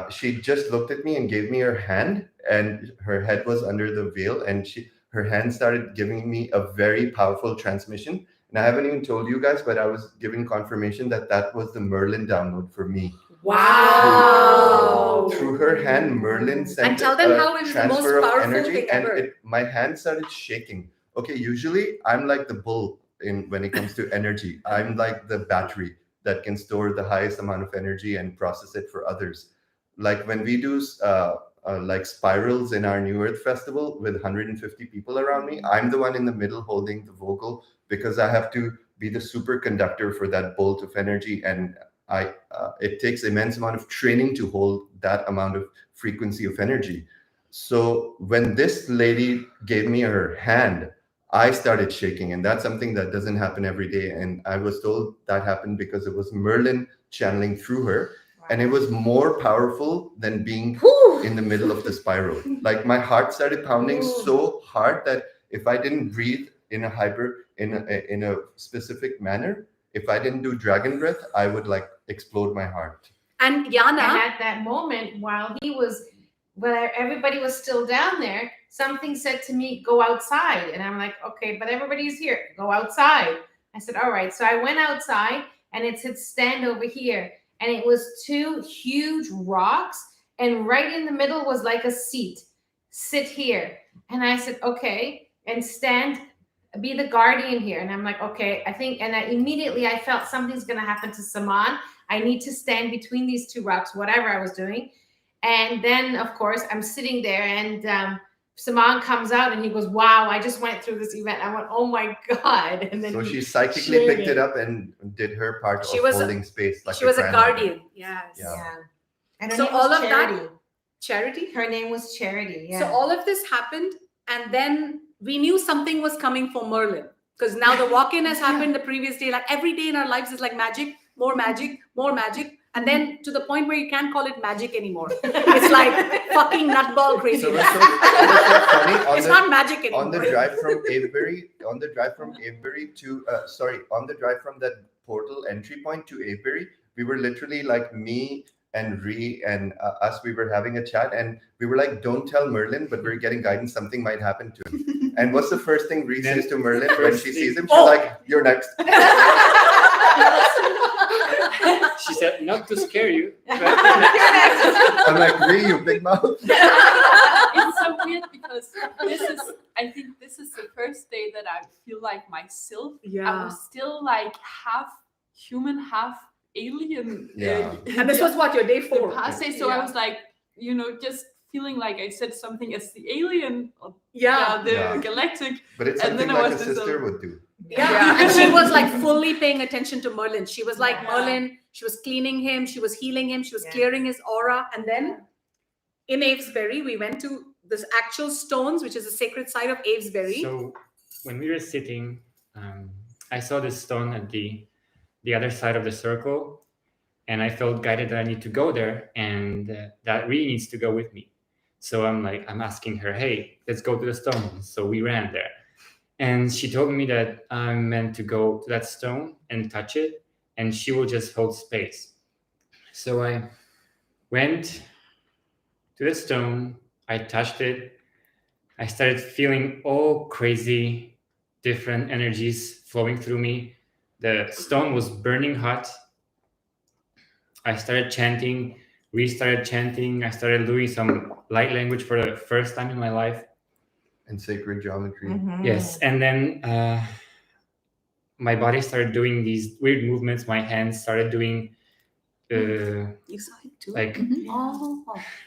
she just looked at me and gave me her hand, and her head was under the veil, and her hand started giving me a very powerful transmission. And I haven't even told you guys, but I was giving confirmation that was the Merlin download for me. Wow. Through her hand, Merlin sent And tell them how it was the most transfer of powerful energy, thing and ever. my hand started shaking. Okay, usually I'm like the bull when it comes to energy. I'm like the battery that can store the highest amount of energy and process it for others. Like when we do like spirals in our New Earth Festival with 150 people around me, I'm the one in the middle holding the vocal because I have to be the superconductor for that bolt of energy, and it takes immense amount of training to hold that amount of frequency of energy. So when this lady gave me her hand, I started shaking, and that's something that doesn't happen every day. And I was told that happened because it was Merlin channeling through her. And it was more powerful than being in the middle of the spiral. Like my heart started pounding so hard that if I didn't breathe in a specific manner, if I didn't do dragon breath, I would like explode my heart. And Yana, And at that moment, while everybody was still down there, something said to me, "Go outside." And I'm like, "Okay, but everybody's here. Go outside." I said, "All right." So I went outside, and it said, "Stand over here." And it was 2 huge rocks, and right in the middle was like a seat. "Sit here." And I said, "Okay," and stand, be the guardian here. And I'm like, "Okay, I think," and immediately I felt something's going to happen to Saman. I need to stand between these 2 rocks, whatever I was doing. And then, of course, I'm sitting there, and Saman comes out, and he goes, "Wow, I just went through this event." I went, "Oh my God." And then So he she psychically shared picked it up and did her part She of was a- holding space. Like she was a grandmother. guardian. Yes. Yeah. Yeah. And her So name was all of that- Charity. Charity. Her name was Charity. Yeah. So all of this happened, and then we knew something was coming for Merlin, because now the walk-in has happened the previous day. Like every day in our lives is like magic, more magic, more magic. And then to the point where you can't call it magic anymore. It's like fucking nutball So crazy. it was so funny It's not magic anymore. on the drive from Avebury, on the drive from that portal entry point to Avebury, we were literally like me and Ree and us, we were having a chat, and we were like, "Don't tell Merlin, but we're getting guidance, something might happen to him." And what's the first thing Ree says to Merlin when she sees him? She's like, "You're next." She said, not to scare you. But I'm like, "Ree, you big mouth." It's so weird because I think this is the first day that I feel like myself. I Yeah. was still like half human, half alien. Yeah. And this was what, your day the 4? past day. So I Yeah. was like, just feeling like I said something as the alien, or Yeah. the Yeah. galactic. But it's And something then I like a was just sister would do. Yeah. And she was like fully paying attention to Merlin. She was like Yeah. Merlin, she was cleaning him, she was healing him, she was Yeah. clearing his aura. And then in Avesbury, we went to this actual stones, which is a sacred site of Avesbury. So when we were sitting, I saw this stone at the other side of the circle, and I felt guided that I need to go there, and that Ree needs to go with me. So I'm asking her, "Hey, let's go to the stone." So we ran there, and she told me that I'm meant to go to that stone and touch it, and she will just hold space. So I went to the stone, I touched it, I started feeling all crazy different energies flowing through me. The stone was burning hot. I started chanting, restarted chanting. I started doing some light language for the first time in my life. And sacred geometry. Mhm. Yes, and then my body started doing these weird movements. My hands started doing You saw it too? like Oh.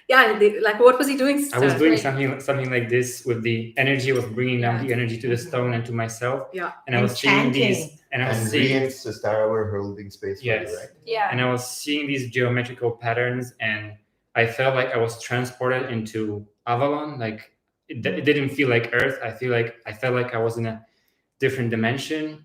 Yeah, like what was he doing? I was doing Like- something like this with the energy. I was bringing down the energy to the stone and to myself. Yeah. And I And was seeing these, chanting. and I was And Ree seeing, and Sistara were holding space for Yes. you, right? Yeah. and I was seeing these geometrical patterns, and I felt like I was transported into Avalon. Like it didn't feel like Earth. I felt like I was in a different dimension,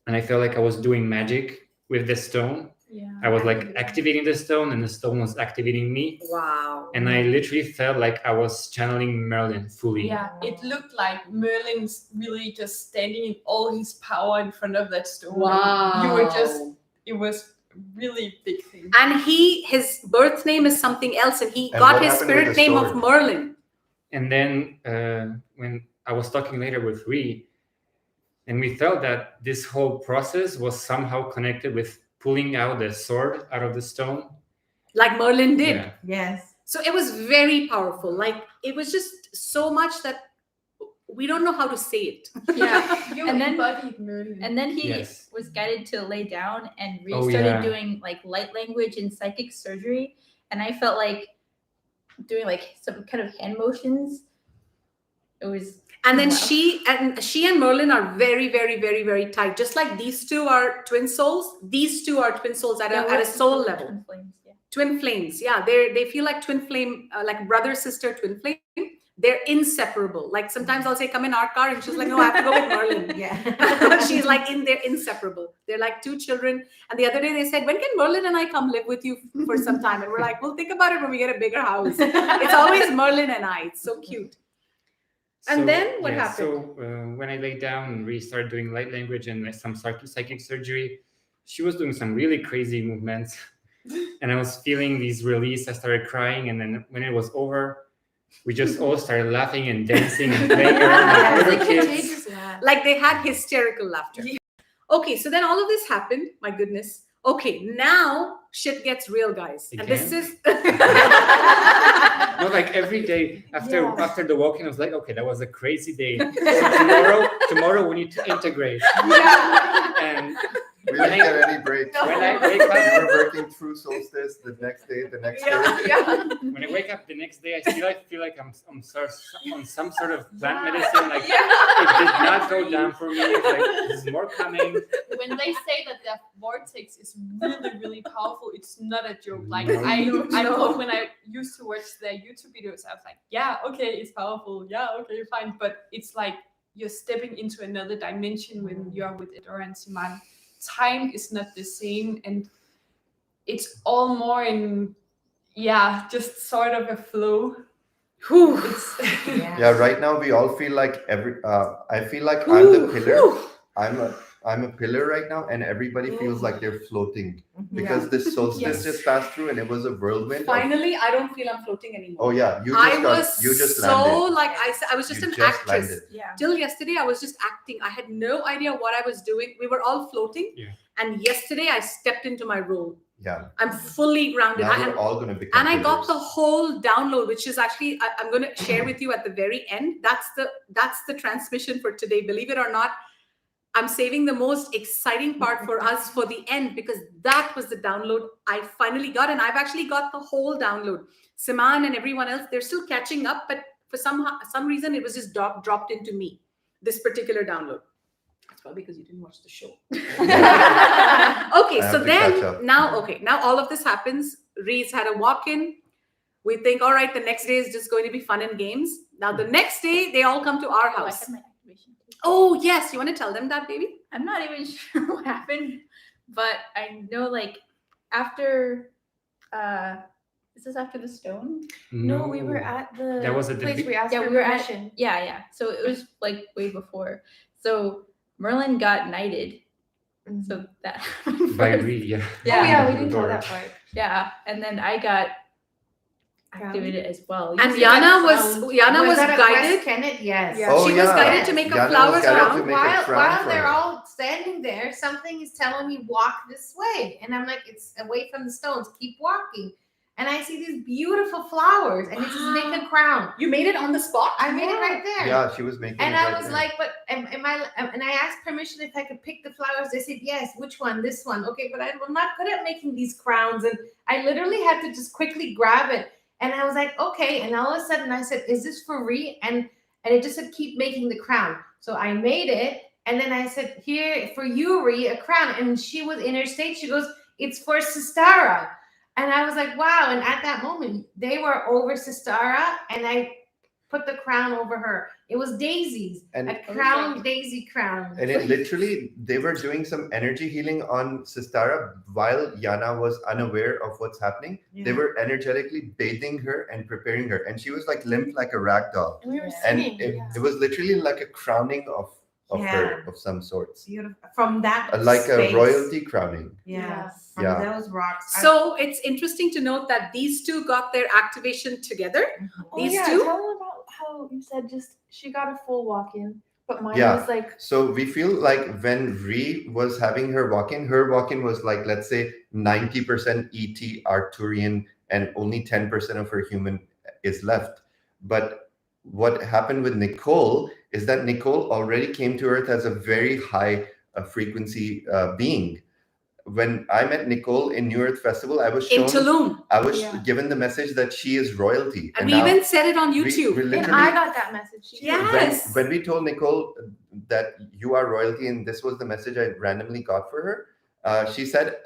and I felt like I was doing magic with the stone. Yeah. I was like activating the stone, and the stone was activating me. Wow. And I literally felt like I was channeling Merlin fully. Yeah. It looked like Merlin's really just standing in all his power in front of that stone. Wow. You were just, it was a really big thing. And his birth name is something else, and he And got what his happened with spirit the name of sword? Merlin. And then when I was talking later with Ree, and we felt that this whole process was somehow connected with pulling out the sword out of the stone. Like Merlin did. Yeah. Yes. So it was very powerful. Like it was just so much that we don't know how to say it. Yeah. You And then- embodied Merlin. And then he Yes. was guided to lay down and Oh, started yeah. doing like light language and psychic surgery. And I felt like doing like some kind of hand motions. It was And then Wow. she and Merlin are very, very, very, very tight. Just like these two are twin souls, these two are twin souls at a soul level. Twin flames, yeah. Twin flames, yeah. They feel like twin flame, like brother sister twin flame. They're inseparable. Like sometimes I'll say, "Come in our car," and she's like, "No, I have to go with Merlin." Yeah. She's like, they're inseparable. They're like two children. And the other day they said, "When can Merlin and I come live with you for some time?" And we're like, "We'll think about it when we get a bigger house." It's always Merlin and I. It's so cute. And then what happened? So when I laid down and we started doing light language and some psychic surgery, she was doing some really crazy movements. And I was feeling these release. I started crying. And then when it was over, we just all started laughing and dancing and playing around like little kids. Like they had hysterical laughter. Okay, so then all of this happened. My goodness. Okay, now shit gets real, guys. Again? And this is No, like every day after the walk-in, I was like, okay, that was a crazy day. So tomorrow we need to integrate. And We didn't get any break. when I wake We up, were working through Solstice the next day, the next day. when I wake up the next day, I feel like I'm on some sort of plant medicine. Like it did not go down for me. It's like there's more coming. When they say that the vortex is really, really powerful, it's not a joke. Like No. I thought when I used to watch their YouTube videos, I was like, yeah, okay, it's powerful. Yeah, okay, fine. But it's like you're stepping into another dimension when you're with EldoRa and Siman. Time is not the same, and it's all more in, just sort of a flow. It's Yeah, right now we all feel like I feel like I'm the pillar. I'm a pillar right now, and everybody feels like they're floating because this solstice just passed through, and it was a whirlwind. finally I don't feel I'm floating anymore. Oh yeah, you just so landed. like I was just You an just actress. landed. Yeah. Till yesterday, I was just acting. I had no idea what I was doing. We were all floating. Yeah. And yesterday, I stepped into my role. Yeah. I'm fully grounded. Now we're all gonna become. And I got the pillars. whole download, which is actually I'm going to share with you at the very end. That's the transmission for today. Believe it or not, I'm saving the most exciting part for us for the end, because that was the download I finally got, and I've actually got the whole download. Siman and everyone else, they're still catching up, but for some reason it was just dropped into me, this particular download. That's probably because you didn't watch the show. Okay, I so have to catch up. then now all of this happens. Reese had a walk-in. We think, all right, the next day is just going to be fun and games. Now the next day, they all come to our Oh, I house. had my activation too. Oh, yes. You want to tell them that, baby? I'm not even sure what happened, but I know like after is this after the stone? No, we were at the That was at the place we asked Yeah, for we were at- permission. Yeah. So it was like way before. So Merlin got knighted. So that happened by first. Reed, yeah. Yeah. Oh yeah, we didn't Door. tell that part. Yeah, and then I got activated as well. And You said Yana that was that a guided. Quest, Kenneth? Yes. Yeah. Oh, She was yeah. guided to make a Yana flower was guided crown. to make a crown While for they're her. all standing there, something is telling me walk this way, and I'm like, it's away from the stones. Keep walking, and I see these beautiful flowers, and it says make a crown. You made it on the spot? I made it right there. Yeah, she was making. And it I right was there. like, but am I? And I asked permission if I could pick the flowers. They said yes. Which one? This one. Okay, but I'm not good at making these crowns, and I literally had to just quickly grab it. And I was like, okay. And all of a sudden, I said, "Is this for Ree?" And it just said, "Keep making the crown." So I made it, and then I said, "Here for you, Ree, a crown." And she was in her state. She goes, "It's for Sistara." And I was like, wow. And at that moment, they were over Sistara, and I put the crown over her. It was daisies, And- a crown, daisy crown. And it literally, they were doing some energy healing on Sistara while Yana was unaware of what's happening. They were energetically bathing her and preparing her. And she was like limp like a rag doll. And we were And singing. it was literally like a crowning of her Yeah. of some sorts. Beautiful. From that Like space. a royalty crowning. Yes. From Yeah. those rocks. So it's interesting to note that these two got their activation together. Oh, These yeah, two? Tell them about how you said just she got a full walk-in, but mine Yeah. was like So we feel like when Ree was having her walk-in was like, let's say 90% ET Arcturian and only 10% of her human is left. But what happened with Nicole is that Nicole already came to Earth as a very high frequency being. When I met Nicole in New Earth Festival, I was In shown, Tulum. I was Yeah. given the message that she is royalty. And we now even said it on we YouTube. and literally, I got that message. too. Yeah. when, Yes. when we told Nicole that you are royalty and this was the message I randomly got for her, she said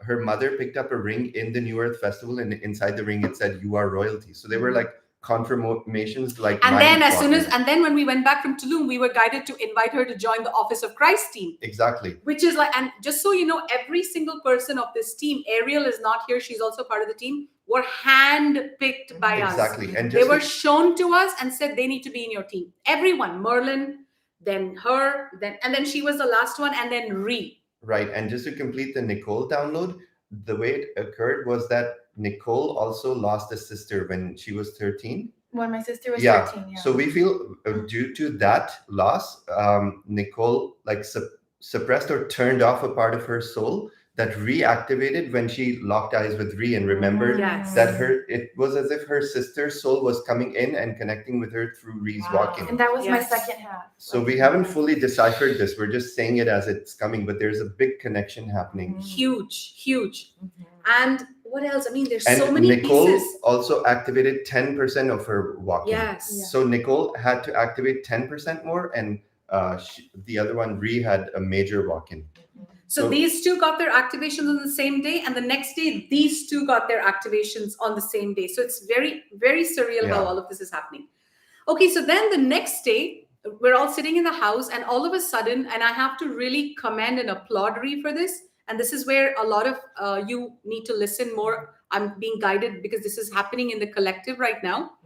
her mother picked up a ring in the New Earth Festival, and inside the ring it said you are royalty. So they were like, confirmations like And mine then walking. then when we went back from Tulum, we were guided to invite her to join the Office of Christ team. Exactly. Which is like, and just so you know, every single person of this team, Ariel is not here, she's also part of the team, were hand-picked by us. Exactly. And They just were shown to us and said they need to be in your team. Everyone, Merlin, then her, and then she was the last one, and then Ree. right. And just to complete the Nicole download, the way it occurred was that Nicole also lost a sister when she was 13. When my sister was Yeah. 13, yeah. So we feel due to that loss, Nicole like suppressed or turned off a part of her soul that reactivated when she locked eyes with Ree and remembered Yes. that it was as if her sister's soul was coming in and connecting with her through Ree's Wow. walking. And that was my Yes. second half. So we haven't fully deciphered this. We're just saying it as it's coming, but there's a big connection happening. Huge. Mhm. And what else? I mean, there's And so many Nicole pieces. also activated 10% of her walking. Yes. Yeah. So Nicole had to activate 10% more, and the other one, Ree, had a major walk-in. So these two got their activations on the same day, and the next day, these two got their activations on the same day. So it's very, very surreal how Yeah. all of this is happening. Okay, so then the next day, we're all sitting in the house, and all of a sudden, and I have to really commend and applaud Ree for this. And this is where a lot of you need to listen more. I'm being guided because this is happening in the collective right now.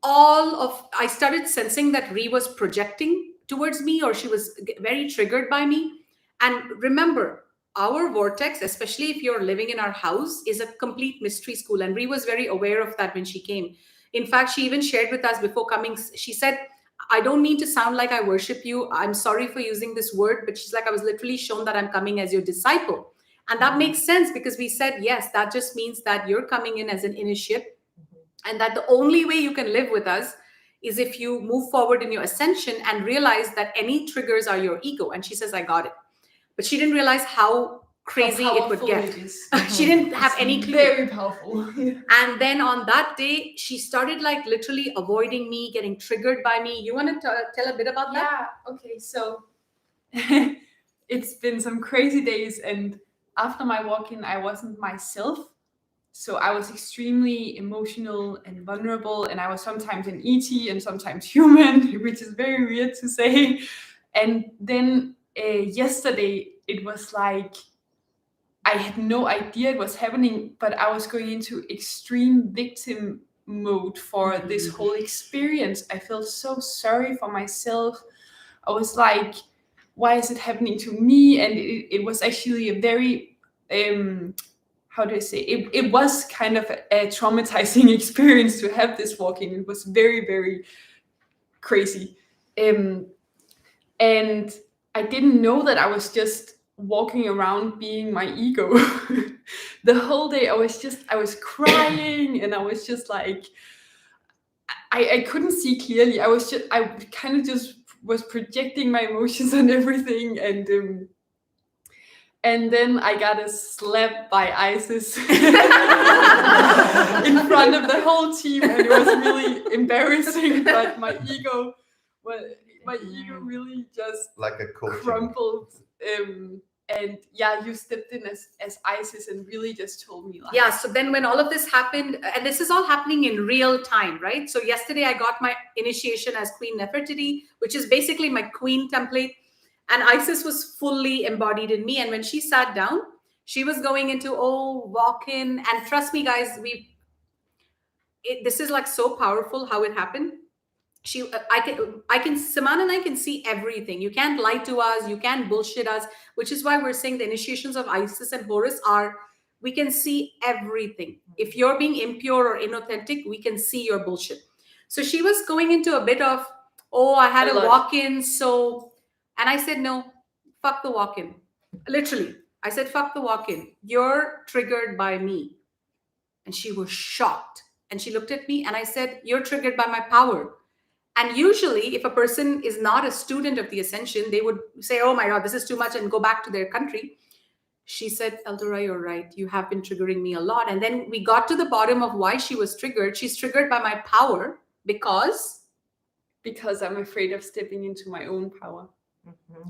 I started sensing that Ree was projecting towards me, or she was very triggered by me. And remember, our vortex, especially if you're living in our house, is a complete mystery school. And Ree was very aware of that when she came. In fact, she even shared with us before coming, she said, I don't mean to sound like I worship you. I'm sorry for using this word, but she's like, I was literally shown that I'm coming as your disciple. And that makes sense because we said, yes, that just means that you're coming in as an initiate, and that the only way you can live with us is if you move forward in your ascension and realize that any triggers are your ego. And she says, I got it. But she didn't realize how crazy it would get. She didn't have any clue. Very powerful. And then on that day, she started like literally avoiding me, getting triggered by me. You want to tell a bit about that? Yeah, okay, so it's been some crazy days, and after my walk-in, I wasn't myself. So I was extremely emotional and vulnerable, and I was sometimes an ET and sometimes human, which is very weird to say. And then yesterday, it was like I had no idea it was happening, but I was going into extreme victim mode for this whole experience. I felt so sorry for myself. I was like, why is it happening to me? And it was actually a very, how do I say, it was kind of a traumatizing experience to have this walking. It was very, very crazy. And I didn't know that I was just walking around being my ego. The whole day I was crying, and I was just like, I couldn't see clearly. I kind of just was projecting my emotions on everything, and then I got a slap by Isis in front of the whole team, and it was really embarrassing. But my ego really just Like a coach. crumpled. And yeah, you stepped in as Isis and really just told me like, Yeah, so then when all of this happened, and this is all happening in real time, right? So yesterday I got my initiation as Queen Nefertiti, which is basically my queen template. And Isis was fully embodied in me. And when she sat down, she was going into, walk-in. And trust me, guys, this is like so powerful how it happened. Siman and I can see everything. You can't lie to us. You can't bullshit us, which is why we're saying the initiations of Isis and Horus we can see everything. If you're being impure or inauthentic, we can see your bullshit. So she was going into a bit of, I had a walk-in. And I said, no, fuck the walk-in. Literally, I said, fuck the walk-in. You're triggered by me. And she was shocked. And she looked at me and I said, you're triggered by my power. And usually, if a person is not a student of the Ascension, they would say, oh my God, this is too much, and go back to their country. She said, EldoRa, you're right. You have been triggering me a lot. And then we got to the bottom of why she was triggered. She's triggered by my power because I'm afraid of stepping into my own power.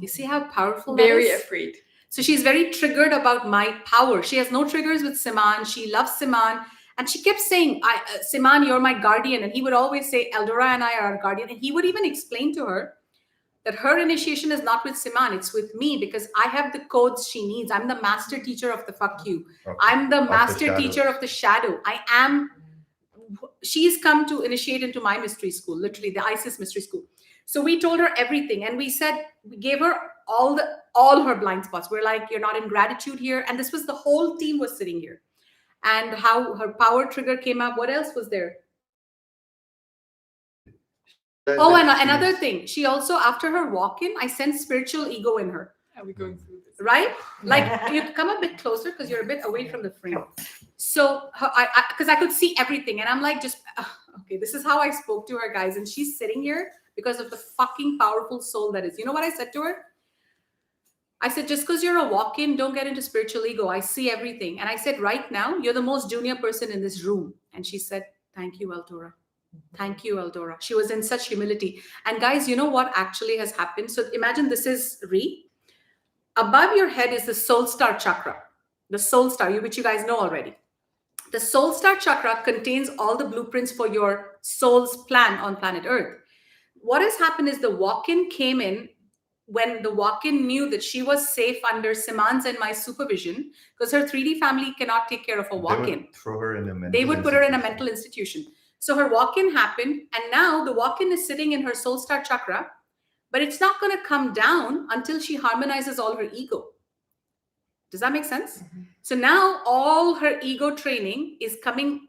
You see how powerful Very that is? afraid. So she's very triggered about my power. She has no triggers with Siman. She loves Siman. And she kept saying, Siman, you're my guardian. And he would always say, EldoRa and I are our guardian. And he would even explain to her that her initiation is not with Siman, it's with me, because I have the codes she needs. I'm the master teacher of the fuck you. I'm the master teacher of the shadow. She's come to initiate into my mystery school, literally the Isis mystery school. So we told her everything, and we gave her all her blind spots. We're like, you're not in gratitude here. And this was the whole team was sitting here. And how her power trigger came up. What else was there? Oh, and another thing. She also, after her walk-in, I sensed spiritual ego in her. Are we going through this? Right? Like, you come a bit closer because you're a bit away from the frame. So, because I could see everything. And I'm like, okay, this is how I spoke to her, guys. And she's sitting here because of the fucking powerful soul that is. You know what I said to her? I said, just because you're a walk-in, don't get into spiritual ego. I see everything. And I said, right now, you're the most junior person in this room. And she said, thank you, EldoRa. Thank you, EldoRa. She was in such humility. And guys, you know what actually has happened? So imagine this is Ree. Above your head is the soul star chakra. The soul star, which you guys know already. The soul star chakra contains all the blueprints for your soul's plan on planet Earth. What has happened is the walk-in came in when the walk-in knew that she was safe under Siman's and my supervision, because her 3D family cannot take care of a walk-in. They would put her in a mental institution. So her walk-in happened, and now the walk-in is sitting in her soul star chakra, but it's not going to come down until she harmonizes all her ego. Does that make sense? Mm-hmm. So now all her ego training is coming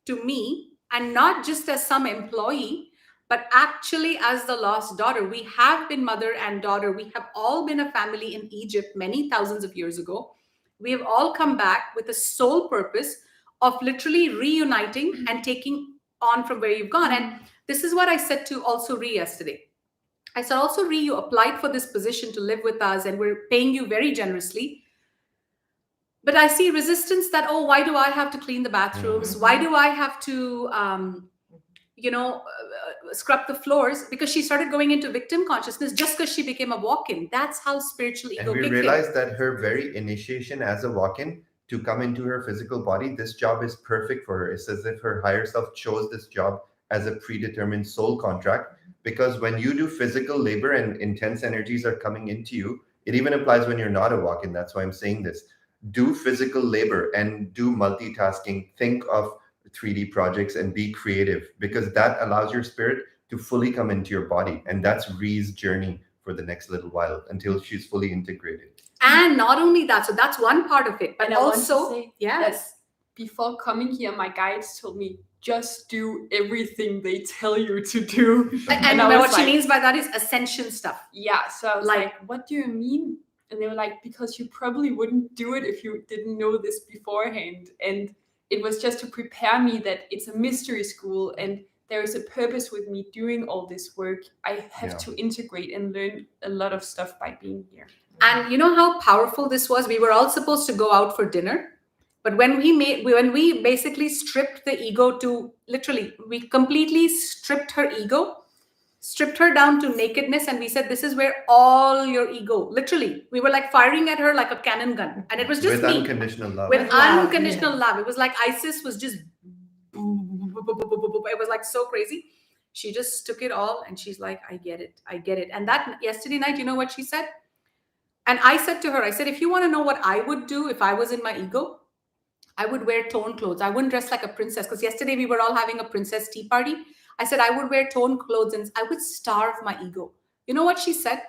to me, and not just as some employee, but actually as the lost daughter. We have been mother and daughter. We have all been a family in Egypt many thousands of years ago. We have all come back with the sole purpose of literally reuniting and taking on from where you've gone. And this is what I said to also Ree yesterday. I said, also Ree, you applied for this position to live with us and we're paying you very generously. But I see resistance that, oh, why do I have to clean the bathrooms? Mm-hmm. Why do I have to, scrub the floors? Because she started going into victim consciousness just because she became a walk-in. That's how spiritual ego kicked in. And we realized that her very initiation as a walk-in to come into her physical body, this job is perfect for her. It's as if her higher self chose this job as a predetermined soul contract. Because when you do physical labor and intense energies are coming into you, it even applies when you're not a walk-in. That's why I'm saying this. Do physical labor and do multitasking. Think of 3D projects and be creative, because that allows your spirit to fully come into your body. And that's Ree's journey for the next little while until she's fully integrated. And not only that, so that's one part of it, but and also, yes, before coming here, my guides told me, just do everything they tell you to do. And what she means by that is ascension stuff. Yeah. So I was like, what do you mean? And they were like, because you probably wouldn't do it if you didn't know this beforehand. And it was just to prepare me that it's a mystery school and there is a purpose with me doing all this work. I have to integrate and learn a lot of stuff by being here. And you know how powerful this was? We were all supposed to go out for dinner. But when we basically stripped the ego to literally, we completely stripped her ego, stripped her down to nakedness. And we said, this is where all your ego, literally, we were like firing at her like a cannon gun. And it was just with unconditional love. With unconditional love. It was like ISIS was just, it was like so crazy. She just took it all and she's like, I get it. I get it. And that yesterday night, you know what she said? And I said to her, I said, if you want to know what I would do if I was in my ego, I would wear toned clothes. I wouldn't dress like a princess, because yesterday we were all having a princess tea party. I said, I would wear toned clothes and I would starve my ego. You know what she said?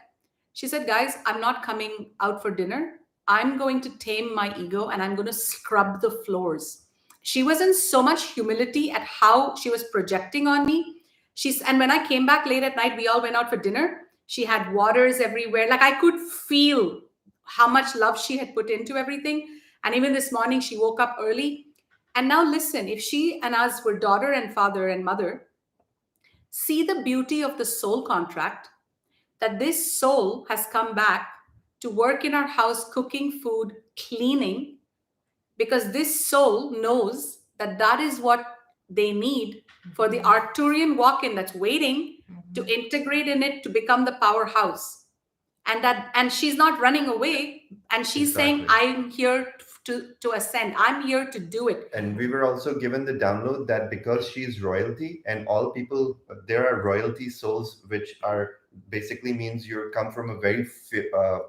She said, guys, I'm not coming out for dinner. I'm going to tame my ego and I'm going to scrub the floors. She was in so much humility at how she was projecting on me. And when I came back late at night, we all went out for dinner. She had waters everywhere. Like I could feel how much love she had put into everything. And even this morning, she woke up early. And now listen, if she and us were daughter and father and mother, see the beauty of the soul contract, that this soul has come back to work in our house, cooking food, cleaning, because this soul knows that that is what they need for the Arcturian walk-in that's waiting to integrate in it to become the powerhouse. And she's not running away. And she's saying, I'm here to ascend. I'm here to do it. And we were also given the download that because she's royalty and all people, there are royalty souls, which are basically means you come from a very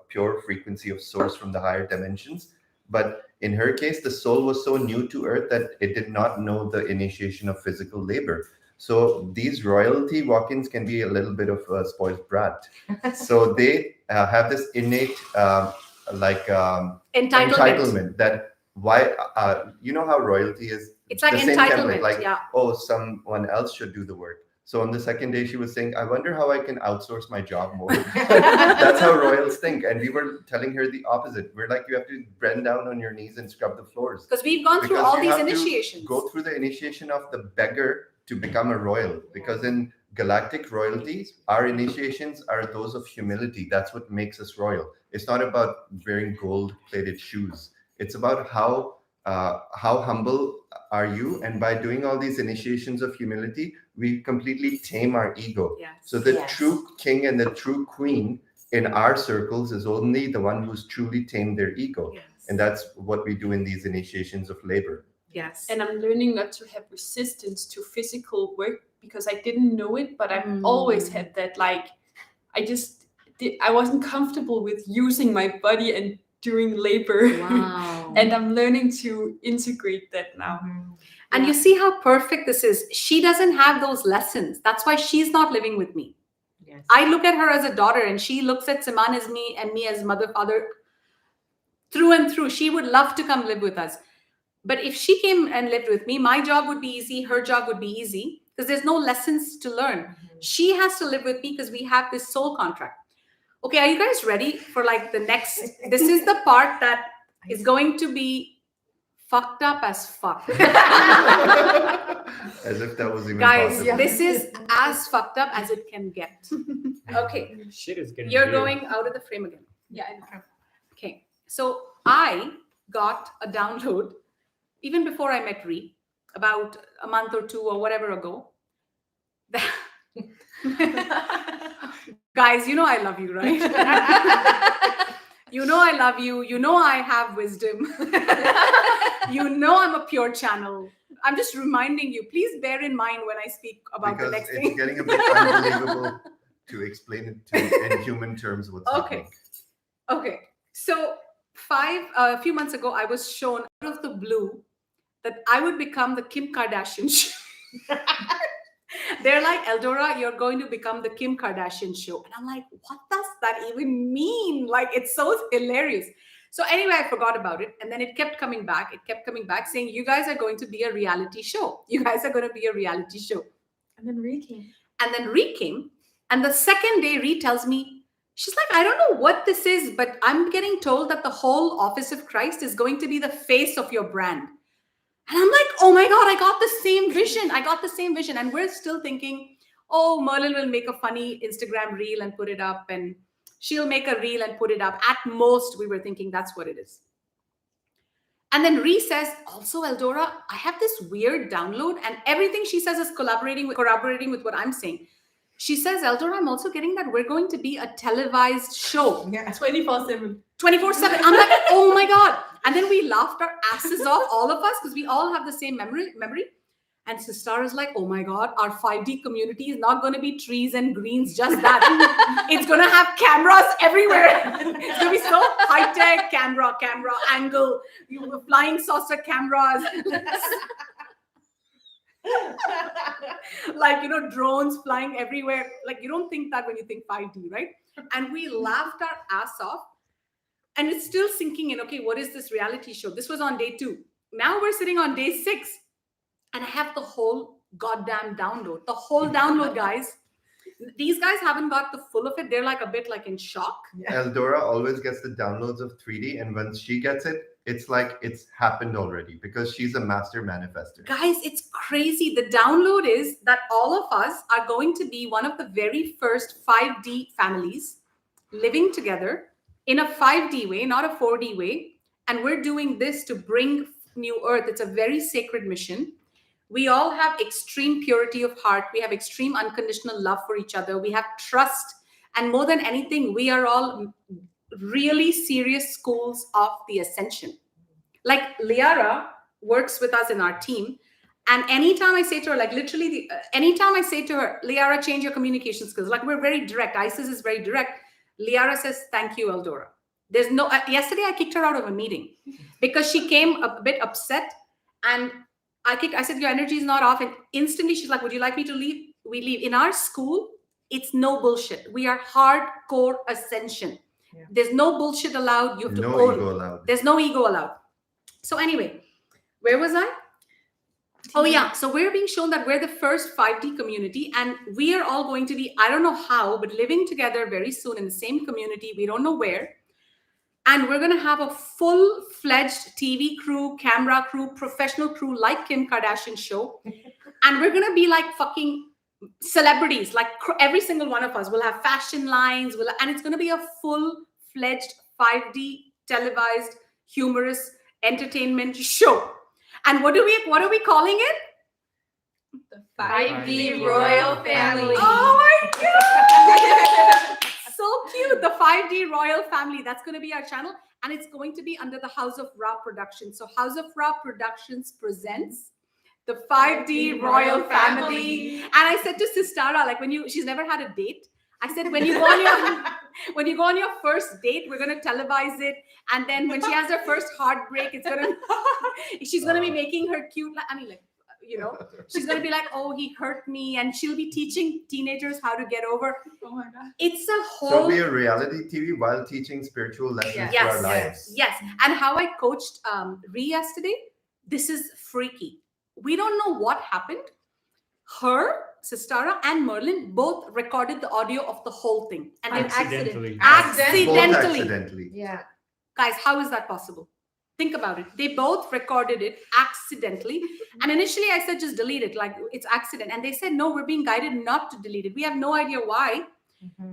pure frequency of source from the higher dimensions. But in her case, the soul was so new to earth that it did not know the initiation of physical labor. So these royalty walk-ins can be a little bit of a spoiled brat. So they have this innate entitlement that why you know how royalty is. It's like the same entitlement. template, like, yeah. oh, someone else should do the work. So on the second day, she was saying, I wonder how I can outsource my job more. That's how royals think. And we were telling her the opposite. We're like, you have to bend down on your knees and scrub the floors. Because we've gone through all these initiations. Go through the initiation of the beggar to become a royal. Because in galactic royalty, our initiations are those of humility. That's what makes us royal. It's not about wearing gold-plated shoes. It's about how humble are you, and by doing all these initiations of humility, we completely tame our ego. Yes. So the true king and the true queen in our circles is only the one who's truly tamed their ego. Yes. And that's what we do in these initiations of labor. Yes. And I'm learning not to have resistance to physical work because I didn't know it, but I've always had that, like, I wasn't comfortable with using my body and doing labor. Wow. And I'm learning to integrate that now. And you see how perfect this is. She doesn't have those lessons. That's why she's not living with me. Yes. I look at her as a daughter, and she looks at Siman as me and me as mother, father, through and through. She would love to come live with us. But if she came and lived with me, my job would be easy. Her job would be easy because there's no lessons to learn. She has to live with me because we have this soul contract. Okay, are you guys ready for like the next? This is the part that is going to be fucked up as fuck. As if that was even Guys, possible. this is as fucked up as it can get. Okay, Shit is getting you're real. going out of the frame again. Yeah, I know. Okay, so I got a download even before I met Ree, about a month or two or whatever ago. Guys, you know I love you, right? You know I love you. You know I have wisdom. You know I'm a pure channel. I'm just reminding you, please bear in mind when I speak about because the next it's thing. getting a bit unbelievable to explain it in human terms what's happening. Okay. So a few months ago, I was shown out of the blue that I would become the Kim Kardashian show. They're like, EldoRa, you're going to become the Kim Kardashian show. And I'm like, what does that even mean? Like, it's so hilarious. So anyway, I forgot about it. And then it kept coming back. It kept coming back saying, you guys are going to be a reality show. You guys are going to be a reality show. And then Ree came. And then Ree came. And the second day, Ree tells me, she's like, I don't know what this is, but I'm getting told that the whole Office of Christ is going to be the face of your brand. And I'm like, oh my God, I got the same vision. I got the same vision. And we're still thinking, oh, Merlin will make a funny Instagram reel and put it up. And she'll make a reel and put it up. At most, we were thinking that's what it is. And then Ree says, also, EldoRa, I have this weird download. And everything she says is corroborating with what I'm saying. She says, EldoRa, I'm also getting that we're going to be a televised show. Yeah, 24/7. 24/7. I'm like, oh my God. And then we laughed our asses off, all of us, because we all have the same memory. And Sister is like, oh my God, our 5D community is not going to be trees and greens, just that. It's going to have cameras everywhere. It's going to be so high-tech, camera, angle, flying saucer cameras. Like, drones flying everywhere. Like, you don't think that when you think 5D, right? And we laughed our ass off. And it's still sinking in, okay, what is this reality show? This was on day 2. Now we're sitting on day 6. And I have the whole goddamn download. The whole download, guys. These guys haven't got the full of it. They're like a bit like in shock. EldoRa always gets the downloads of 3D. And once she gets it, it's like it's happened already because she's a master manifester. Guys, it's crazy. The download is that all of us are going to be one of the very first 5D families living together in a 5D way, not a 4D way. And we're doing this to bring new earth. It's a very sacred mission. We all have extreme purity of heart. We have extreme unconditional love for each other. We have trust. And more than anything, we are all really serious schools of the ascension. Like Liara works with us in our team. And anytime I say to her, like literally, anytime I say to her, Liara, change your communication skills. Like we're very direct. Isis is very direct. Liara says, thank you, EldoRa. There's no, yesterday I kicked her out of a meeting because she came a bit upset, and I said, your energy is not off. And instantly she's like, would you like me to leave? We leave. In our school, it's no bullshit. We are hardcore Ascension. Yeah. There's no bullshit allowed. You have to No own. ego allowed. There's no ego allowed. So anyway, where was I? Oh yeah, so we're being shown that we're the first 5D community, and we are all going to be, I don't know how, but living together very soon in the same community. We don't know where. And we're going to have a full-fledged TV crew, camera crew, professional crew like Kim Kardashian show. And we're going to be like fucking celebrities. Like every single one of us will have fashion lines. And it's going to be a full-fledged 5D televised humorous entertainment show. And what are we calling it? The 5D royal family. Oh my God! So cute. The 5D royal family. That's going to be our channel. And it's going to be under the House of Ra Productions. So House of Ra Productions presents the 5D royal family. And I said to Sistara, like she's never had a date. I said, when you go on your first date, we're going to televise it. And then when she has her first heartbreak, she's going to be making her cute. She's going to be like, oh, he hurt me. And she'll be teaching teenagers how to get over. Oh my God. It's a whole. So be a reality TV while teaching spiritual lessons for our lives. Yes. And how I coached Ree yesterday, this is freaky. We don't know what happened. Her, Sistara, and Merlin both recorded the audio of the whole thing. And then Accidentally. Both accidentally. accidentally. Yeah. Guys, how is that possible? Think about it. They both recorded it accidentally. And initially I said, just delete it. Like it's accident. And they said, no, we're being guided not to delete it. We have no idea why.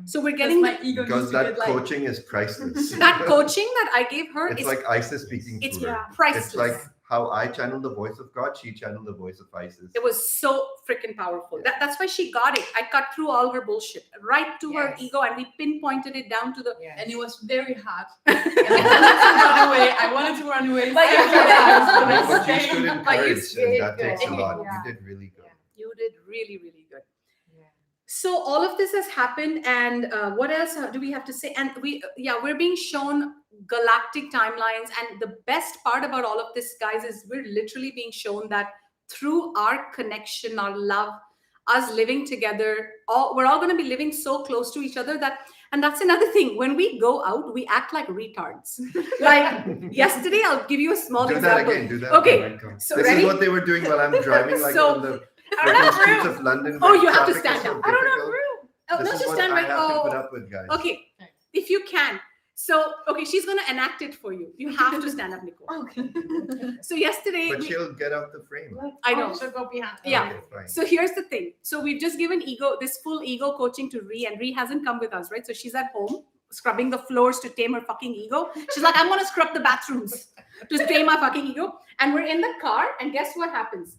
So we're getting my ego Because needs to that get, like, coaching is priceless. that coaching that I gave her. It's like Isis speaking it's through her. priceless. It's like how I channel the voice of God, she channeled the voice of Isis. It was so freaking powerful. That's why she got it. I cut through all her bullshit right to her ego, and we pinpointed it down to the. Yes. And it was very hard. I wanted to run away. But But you stood in But you courage, and that did takes a good. lot. Yeah. You did really good. You did really, really good. Yeah. So all of this has happened, and what else do we have to say? And we're being shown galactic timelines, and the best part about all of this, guys, is we're literally being shown that through our connection, our love, us living together, we're all going to be living so close to each other and that's another thing. When we go out, we act like retards. Like yesterday, I'll give you a small Do example. that again. Do that Okay. again. So This ready? is what they were doing while I'm driving, like So, on the I don't have streets room. of London. Oh, where you have to traffic is stand so up. I don't have difficult. room. Oh, This not is just what stand I right. have to put Oh, up with, guys. okay. If you can. So, okay, she's going to enact it for you. You have to stand up, Nicole. Okay. So yesterday, But she'll get out the frame. I know. She'll go behind. Yeah. Okay, fine. So here's the thing. So we've just given this full ego coaching to Ree, and Ree hasn't come with us, right? So she's at home scrubbing the floors to tame her fucking ego. She's like, I'm going to scrub the bathrooms to tame my fucking ego. And we're in the car, and guess what happens?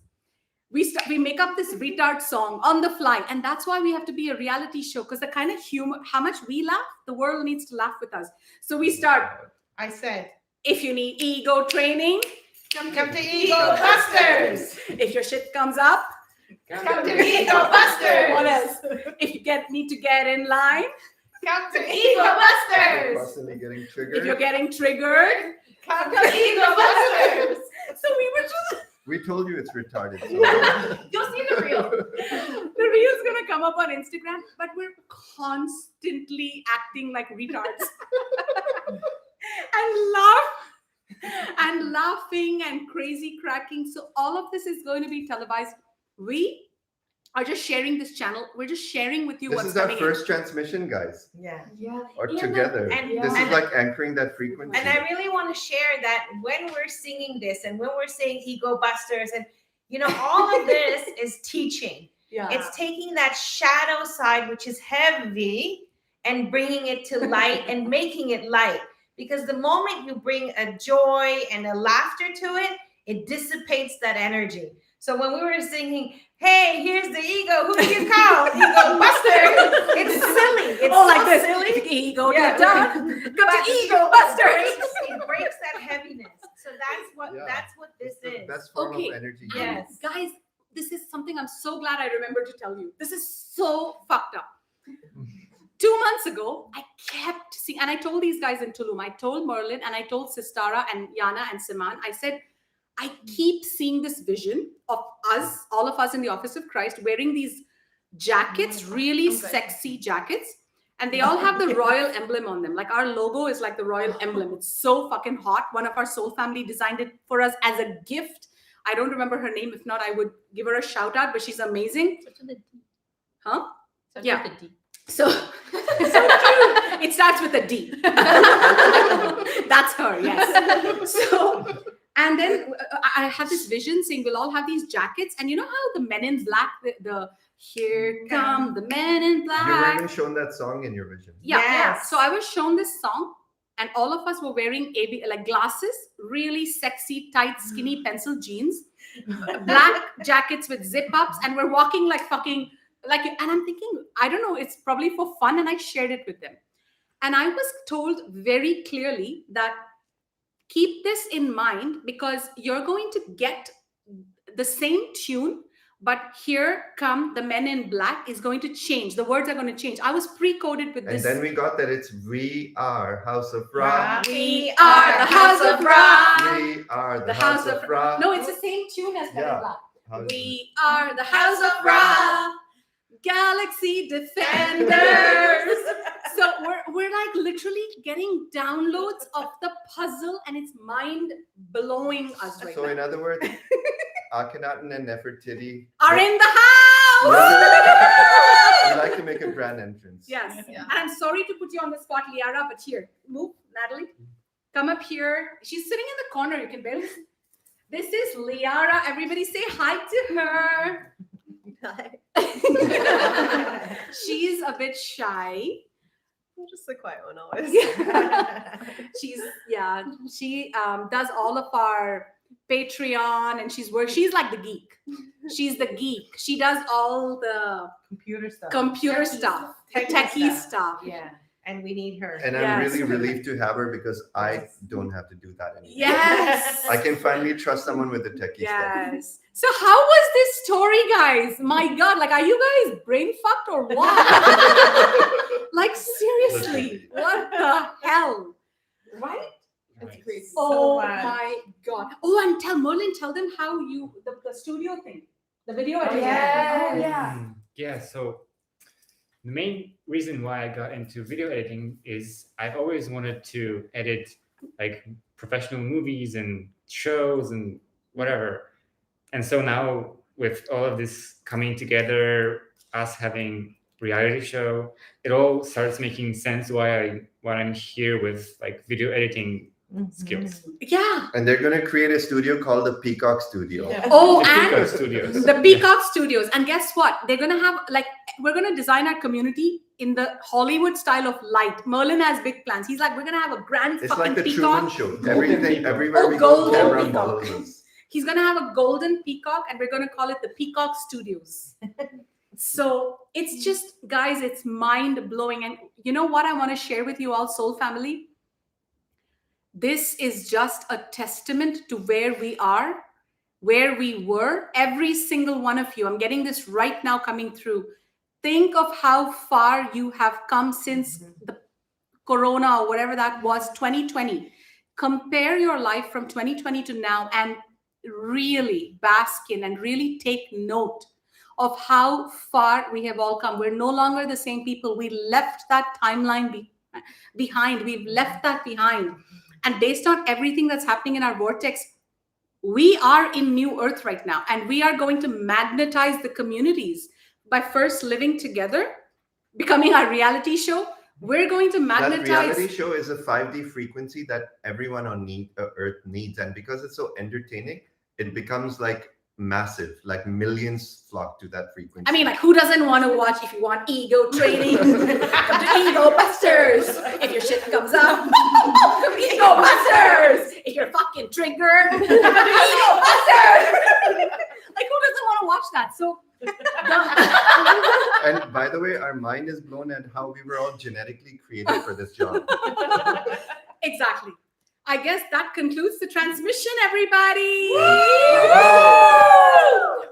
We make up this retard song on the fly, and that's why we have to be a reality show, because the kind of humor, how much we laugh, the world needs to laugh with us. So we start. I said, If you need ego training, come to Ego Busters. if your shit comes up, Come to Ego Busters. what else? If you need to get in line, Come to Ego Busters. Constantly getting if triggered. you're getting triggered. Come to Ego Busters. So we were just, We told you it's retarded. So. You'll see the reel. the reel's gonna come up on Instagram, but we're constantly acting like retards and laughing and crazy cracking. So all of this is going to be televised. We are just sharing this channel. We're just sharing with you This what's is our coming first transmission, guys. Yeah. Yeah. Or Yeah, together. and- This is and- like anchoring that frequency. And I really want to share that when we're singing this and when we're saying Ego Busters, and all of this is teaching. Yeah. It's taking that shadow side, which is heavy, and bringing it to light and making it light. Because the moment you bring a joy and a laughter to it, it dissipates that energy. So when we were singing, hey, here's the ego, who do you call? Ego Buster. It's silly. It's like so this. silly. Ego, Yeah, done. Come to Ego Busters. It breaks that heaviness. So that's what this It's the is. best form Okay. of energy. Yes. Guys, this is something I'm so glad I remember to tell you. This is so fucked up. 2 months ago, I kept seeing, and I told these guys in Tulum, I told Merlin and I told Sistara and Yana and Siman, I said, I keep seeing this vision of us, all of us in the Office of Christ, wearing these jackets, really sexy jackets. And they all have the royal emblem on them. Like our logo is like the royal emblem. It's so fucking hot. One of our soul family designed it for us as a gift. I don't remember her name. If not, I would give her a shout out, but she's amazing. Starts with a D. Huh? Starts Yeah. with a D. So it starts with a D. That's her, yes. So, and then I have this vision saying we'll all have these jackets. And you know how the Men in Black, the here come the Men in You were Black. even shown that song in your vision. Yeah. Yes. So I was shown this song, and all of us were wearing like glasses, really sexy, tight, skinny pencil jeans, black jackets with zip ups, and we're walking like fucking like. And I'm thinking, I don't know, it's probably for fun, and I shared it with them. And I was told very clearly that keep this in mind because you're going to get the same tune. But here come the Men in Black is going to change. The words are going to change. I was pre-coded with And this. then we got that it's we are House of Ra. We are the House of Ra. We are the House of Ra. No, it's the same tune as Men in Yeah. Black. How- We are the House of Ra. Galaxy Defenders. So we're like literally getting downloads of the puzzle, and it's mind blowing us right So now. in other words, Akhenaten and Nefertiti Are in the house. would like to make a grand entrance. Yes. Yeah. And I'm sorry to put you on the spot, Liara, but here, move, Natalie. Come up here. She's sitting in the corner. You can barely see. This is Liara. Everybody say hi to her. She's a bit shy. I'm just the quiet one always. She does all of our Patreon, and she's like the geek. She's the geek. She does all the Computer stuff. computer Techie stuff, Techie techie stuff. Yeah. And we need her. And I'm Yes. really relieved to have her because I don't have to do that anymore. Yes. I can finally trust someone with the techie stuff. Yes. So how was this story, guys? My God, like, are you guys brain fucked or what? Like, seriously, what the hell? Right? That's crazy. Oh bad. my God. Oh, and tell them how you, the studio thing, the video editing. Yeah, so the main reason why I got into video editing is I've always wanted to edit like professional movies and shows and whatever. And so now with all of this coming together, us having reality show, it all starts making sense why I'm here with like video editing skills. Yeah. And they're going to create a studio called the Peacock Studio. Yeah. Oh, The and Peacock Studios. the Peacock Studios. And guess what? They're going to have, like, we're going to design our community in the Hollywood style of light. Merlin has big plans. He's like, we're going to have a grand It's fucking like the peacock. Truman Show. Golden Everything, Peacock. everywhere Oh, we go, Golden camera Peacock. follows us. He's going to have a golden peacock, and we're going to call it the Peacock Studios. So it's just, guys, it's mind blowing. And you know what I want to share with you all, Soul Family? This is just a testament to where we are, where we were, every single one of you. I'm getting this right now coming through. Think of how far you have come since the Corona or whatever that was, 2020. Compare your life from 2020 to now and really bask in and really take note of how far we have all come. We're no longer the same people. We left that timeline behind. We've left that behind. And based on everything that's happening in our vortex, we are in New Earth right now. And we are going to magnetize the communities by first living together, becoming our reality show. We're going to That magnetize. reality show is a 5D frequency that everyone on Earth needs. And because it's so entertaining, it becomes like massive, like millions flock to that frequency. I mean, like, who doesn't want to watch? If you want ego training, come to Ego Busters. If your shit comes up, come to Ego Busters. If you're fucking triggered, come to Ego Busters. Like, who doesn't want to watch that? So, And by the way, our mind is blown at how we were all genetically created for this job. exactly. I guess that concludes the transmission, everybody.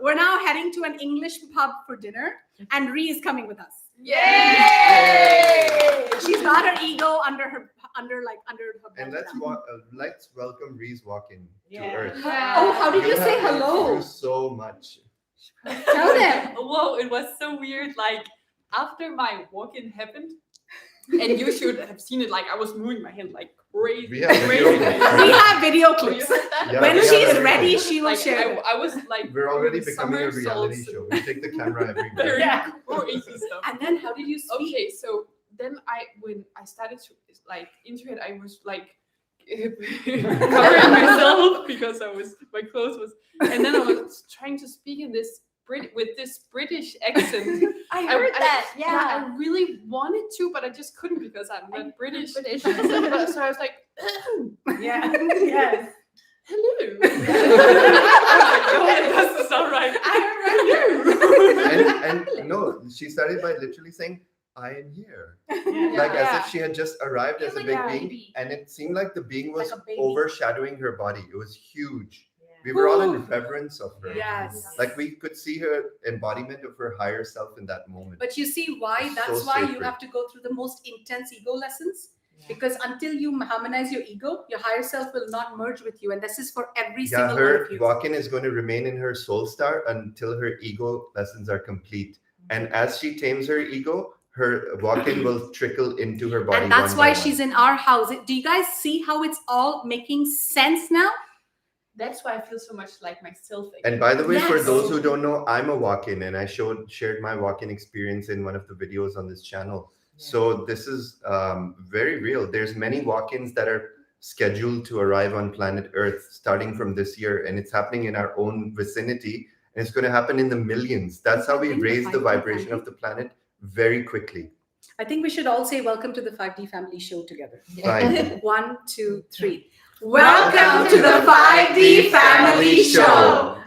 We're now heading to an English pub for dinner, and Ree is coming with us. Yay! She's got her ego under her And belt now. let's welcome Ree's walk-in to Yeah. Earth. Oh, how did you say have been hello? through so much. Tell them. Whoa, it was so weird. Like after my walk-in happened, and you should have seen it. Like I was moving my hand like crazy. We have video crazy. clips. We have video Oh, you clips. heard that? Yeah, When we have she's video ready, clips. she will Like, share them. I was like, We're already doing becoming a reality somersaults show. We take the camera everywhere. Very Yeah. crazy stuff. And then how did you speak? Okay, so then when I started to like into it, I was like covering myself because my clothes was, and then I was trying to speak in this with this British accent. I heard that. I really wanted to, but I just couldn't because I'm not British. So I was like, Yeah. Yes. hello. Oh, that doesn't sound right. And no, she started by literally saying, I am here. Like as if she had just arrived as a like big a being. baby. And it seemed like the being was Like a baby. overshadowing her body. It was huge. We were all in reverence of her. Yes. Like we could see her embodiment of her higher self in that moment. But you see why? So That's why you sacred. have to go through the most intense ego lessons. Because until you harmonize your ego, your higher self will not merge with you. And this is for every Yeah, single one her of you. walk-in is going to remain in her soul star until her ego lessons are complete. And as she tames her ego, her walk-in will trickle into her body. And that's one why by she's one. in our house. Do you guys see how it's all making sense now? That's why I feel so much like myself. Again. And by the way, for Yes. those who don't know, I'm a walk-in, and I shared my walk-in experience in one of the videos on this channel. So this is very real. There's many walk-ins that are scheduled to arrive on planet Earth starting from this year, and it's happening in our own vicinity, and it's going to happen in the millions. That's how we Think the raise the 5D vibration family. of the planet very quickly. I think we should all say welcome to the 5D family show together. Fine. 1, 2, 3. Welcome to the 5D family show.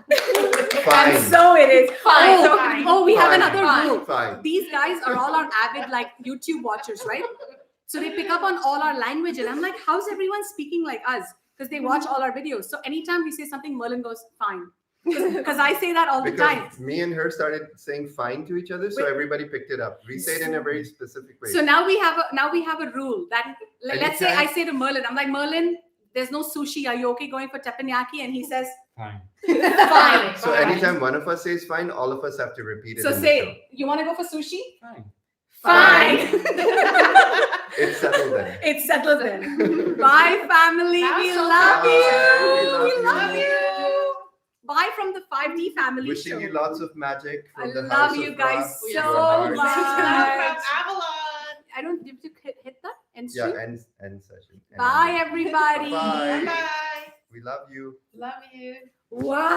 Fine. And so it is. Fine, Oh, fine. oh, we have Fine. another rule. Fine. These guys are all our avid like YouTube watchers, right? So they pick up on all our language, and I'm like, how's everyone speaking like us? Because they watch all our videos. So anytime we say something, Merlin goes, fine. Because I say that all the time. Because me and her started saying fine to each other, so everybody picked it up. We say it in a very specific way. So now we have a rule that let's say I say to Merlin, I'm like, Merlin, there's no sushi. Are you okay going for teppanyaki? And he says, Fine. fine. So anytime one of us says fine, all of us have to repeat it. So in the say, show. you want to go for sushi? Fine. Fine. It's settled then. It's settled then. Bye, family. We so love Bye. you. We We love love you. you. Bye from the 5D family Wishing show. you lots of magic I from the love house you of guys Ra, so your heart. much. From Avalon. I don't did you hit that end Yeah, stream? end session. Bye, everybody. Bye. Bye. We love you. Love you. Wow.